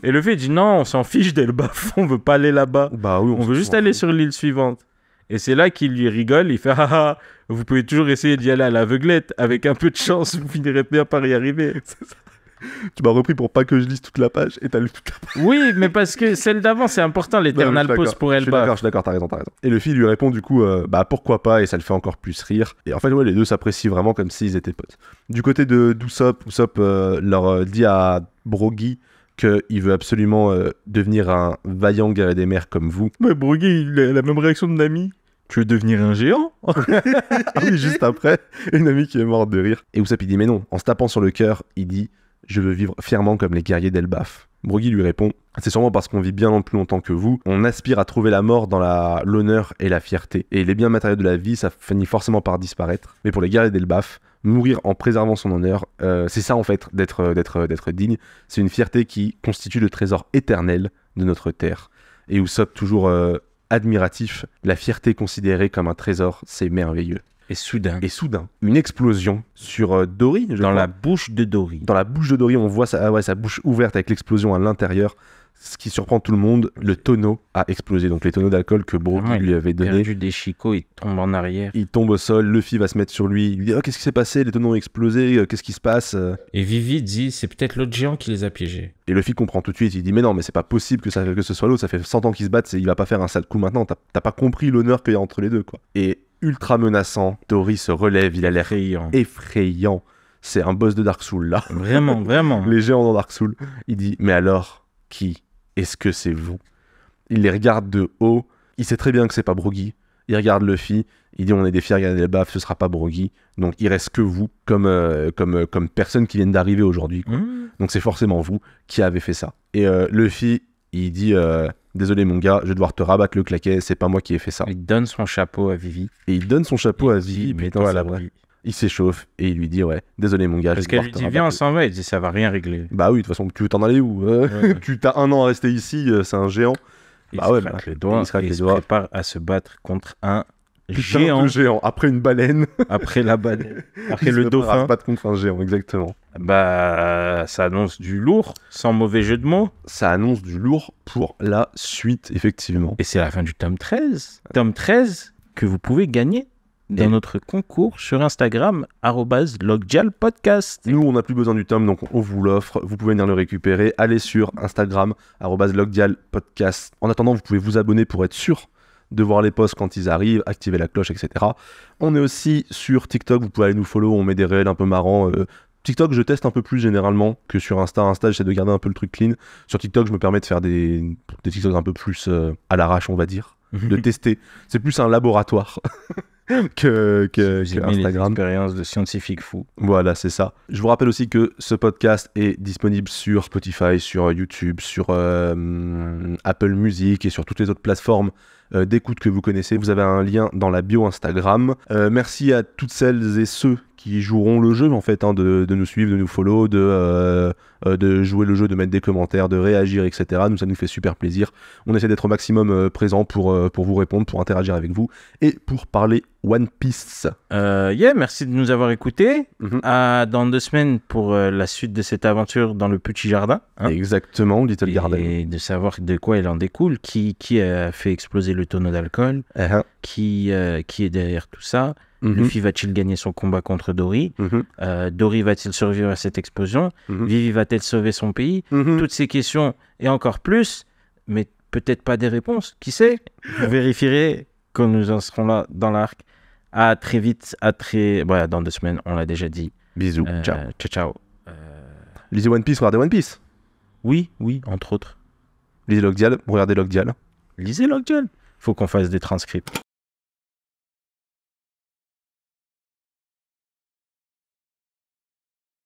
Et le fait, il dit, non, on s'en fiche d'Elbaf, on veut pas aller là-bas. Bah oui, on veut juste aller sur l'île suivante. Et c'est là qu'il lui rigole, il fait, vous pouvez toujours essayer d'y aller à l'aveuglette. Avec un peu de chance, vous finirez bien par y arriver. C'est ça. Tu m'as repris pour pas que je lise toute la page et t'as lu toute la page. Oui, mais parce que celle d'avant, c'est important, l'Eternal Pause pour Elbaf. Je suis d'accord, t'as raison. Et Luffy lui répond du coup, pourquoi pas, et ça le fait encore plus rire. Et en fait, les deux s'apprécient vraiment comme s'ils étaient potes. Du côté d'Usopp, Usopp leur dit à Broggy qu'il veut absolument devenir un vaillant guerrier des mers comme vous. Mais Broggy, il a la même réaction de Nami. Tu veux devenir un géant? Ah oui, juste après, une amie qui est morte de rire. Et Usopp il dit mais non, en se tapant sur le cœur, il dit je veux vivre fièrement comme les guerriers d'Elbaf. Broggy lui répond c'est sûrement parce qu'on vit bien plus longtemps que vous. On aspire à trouver la mort dans l'honneur et la fierté. Et les biens matériels de la vie, ça finit forcément par disparaître. Mais pour les guerriers d'Elbaf, mourir en préservant son honneur, c'est ça en fait d'être digne. C'est une fierté qui constitue le trésor éternel de notre terre. Et Usopp toujours admiratif, la fierté considérée comme un trésor, c'est merveilleux. Et soudain, une explosion sur Dory. Dans la bouche de Dory. Dans la bouche de Dory, on voit sa bouche ouverte avec l'explosion à l'intérieur. Ce qui surprend tout le monde, le tonneau a explosé. Donc les tonneaux d'alcool que Broggy lui avait donnés. Il a perdu des chicots, il tombe en arrière. Il tombe au sol, Luffy va se mettre sur lui. Il lui dit qu'est-ce qui s'est passé? Les tonneaux ont explosé, qu'est-ce qui se passe? Et Vivi dit c'est peut-être l'autre géant qui les a piégés. Et Luffy comprend tout de suite. Il dit mais non, mais c'est pas possible que ce soit l'autre. Ça fait 100 ans qu'ils se battent, il va pas faire un sale coup maintenant. T'as pas compris l'honneur qu'il y a entre les deux, quoi. Et ultra menaçant, Dory se relève, il a l'air effrayant. C'est un boss de Dark Souls là. Vraiment, vraiment. Les géants dans Dark Souls. Il dit mais alors, qui est-ce que c'est vous? Il les regarde de haut, il sait très bien que c'est pas Broggy. Il regarde Luffy, il dit on est des fiers guerriers d'Elbaf, ce sera pas Broggy. Donc il reste que vous comme personnes qui viennent d'arriver aujourd'hui. Donc c'est forcément vous qui avez fait ça. Et Luffy, il dit désolé mon gars, je vais devoir te rabattre le claquet, c'est pas moi qui ai fait ça. Il donne son chapeau à Vivi. Et il donne son chapeau à Vivi, mais toi à la vraie. Il s'échauffe et il lui dit désolé mon gars. Parce qu'elle lui dit viens on s'en va, il dit ça va rien régler. Bah oui, de toute façon tu veux t'en aller où? Tu t'as 1 an à rester ici, c'est un géant. Il se craque les doigts, il se prépare à se battre contre un géant. Après une baleine. Après la baleine. Après le dauphin. Il se battre contre un géant, exactement. Bah ça annonce du lourd, sans mauvais jeu de mots. Ça annonce du lourd pour la suite, effectivement. Et c'est la fin du tome 13. Tome 13 que vous pouvez gagner dans notre concours sur Instagram, @logdialpodcast. Nous, on n'a plus besoin du tome, donc on vous l'offre. Vous pouvez venir le récupérer. Allez sur Instagram, @logdialpodcast. En attendant, vous pouvez vous abonner pour être sûr de voir les posts quand ils arrivent, activer la cloche, etc. On est aussi sur TikTok. Vous pouvez aller nous follow. On met des réels un peu marrants. TikTok, je teste un peu plus généralement que sur Insta. Insta, j'essaie de garder un peu le truc clean. Sur TikTok, je me permets de faire des TikToks un peu plus à l'arrache, on va dire. De tester. C'est plus un laboratoire. que Instagram. Expérience de scientifique fou. Voilà, c'est ça. Je vous rappelle aussi que ce podcast est disponible sur Spotify, sur YouTube, sur Apple Music et sur toutes les autres plateformes d'écoute que vous connaissez. Vous avez un lien dans la bio Instagram. Merci à toutes celles et ceux qui joueront le jeu en fait, hein, de nous suivre, de nous follow, de jouer le jeu, de mettre des commentaires, de réagir, etc. Nous, ça nous fait super plaisir. On essaie d'être au maximum présent pour vous répondre, pour interagir avec vous et pour parler One Piece. Merci de nous avoir écoutés. Dans 2 semaines pour la suite de cette aventure dans le petit jardin. Hein. Exactement, Little Garden. Et de savoir de quoi il en découle, qui a fait exploser le tonneau d'alcool, qui est derrière tout ça. Luffy va-t-il gagner son combat contre Dory? Dory va-t-il survivre à cette explosion? Vivi va-t-elle sauver son pays? Toutes ces questions et encore plus, mais peut-être pas des réponses. Qui sait? Vous vérifierez quand nous en serons là dans l'arc. À très vite, voilà, dans 2 semaines, on l'a déjà dit. Bisous, ciao. Ciao. Lisez One Piece, regardez One Piece. Oui, entre autres. Lisez Logdial, regardez Logdial. Lisez Logdial. Faut qu'on fasse des transcripts.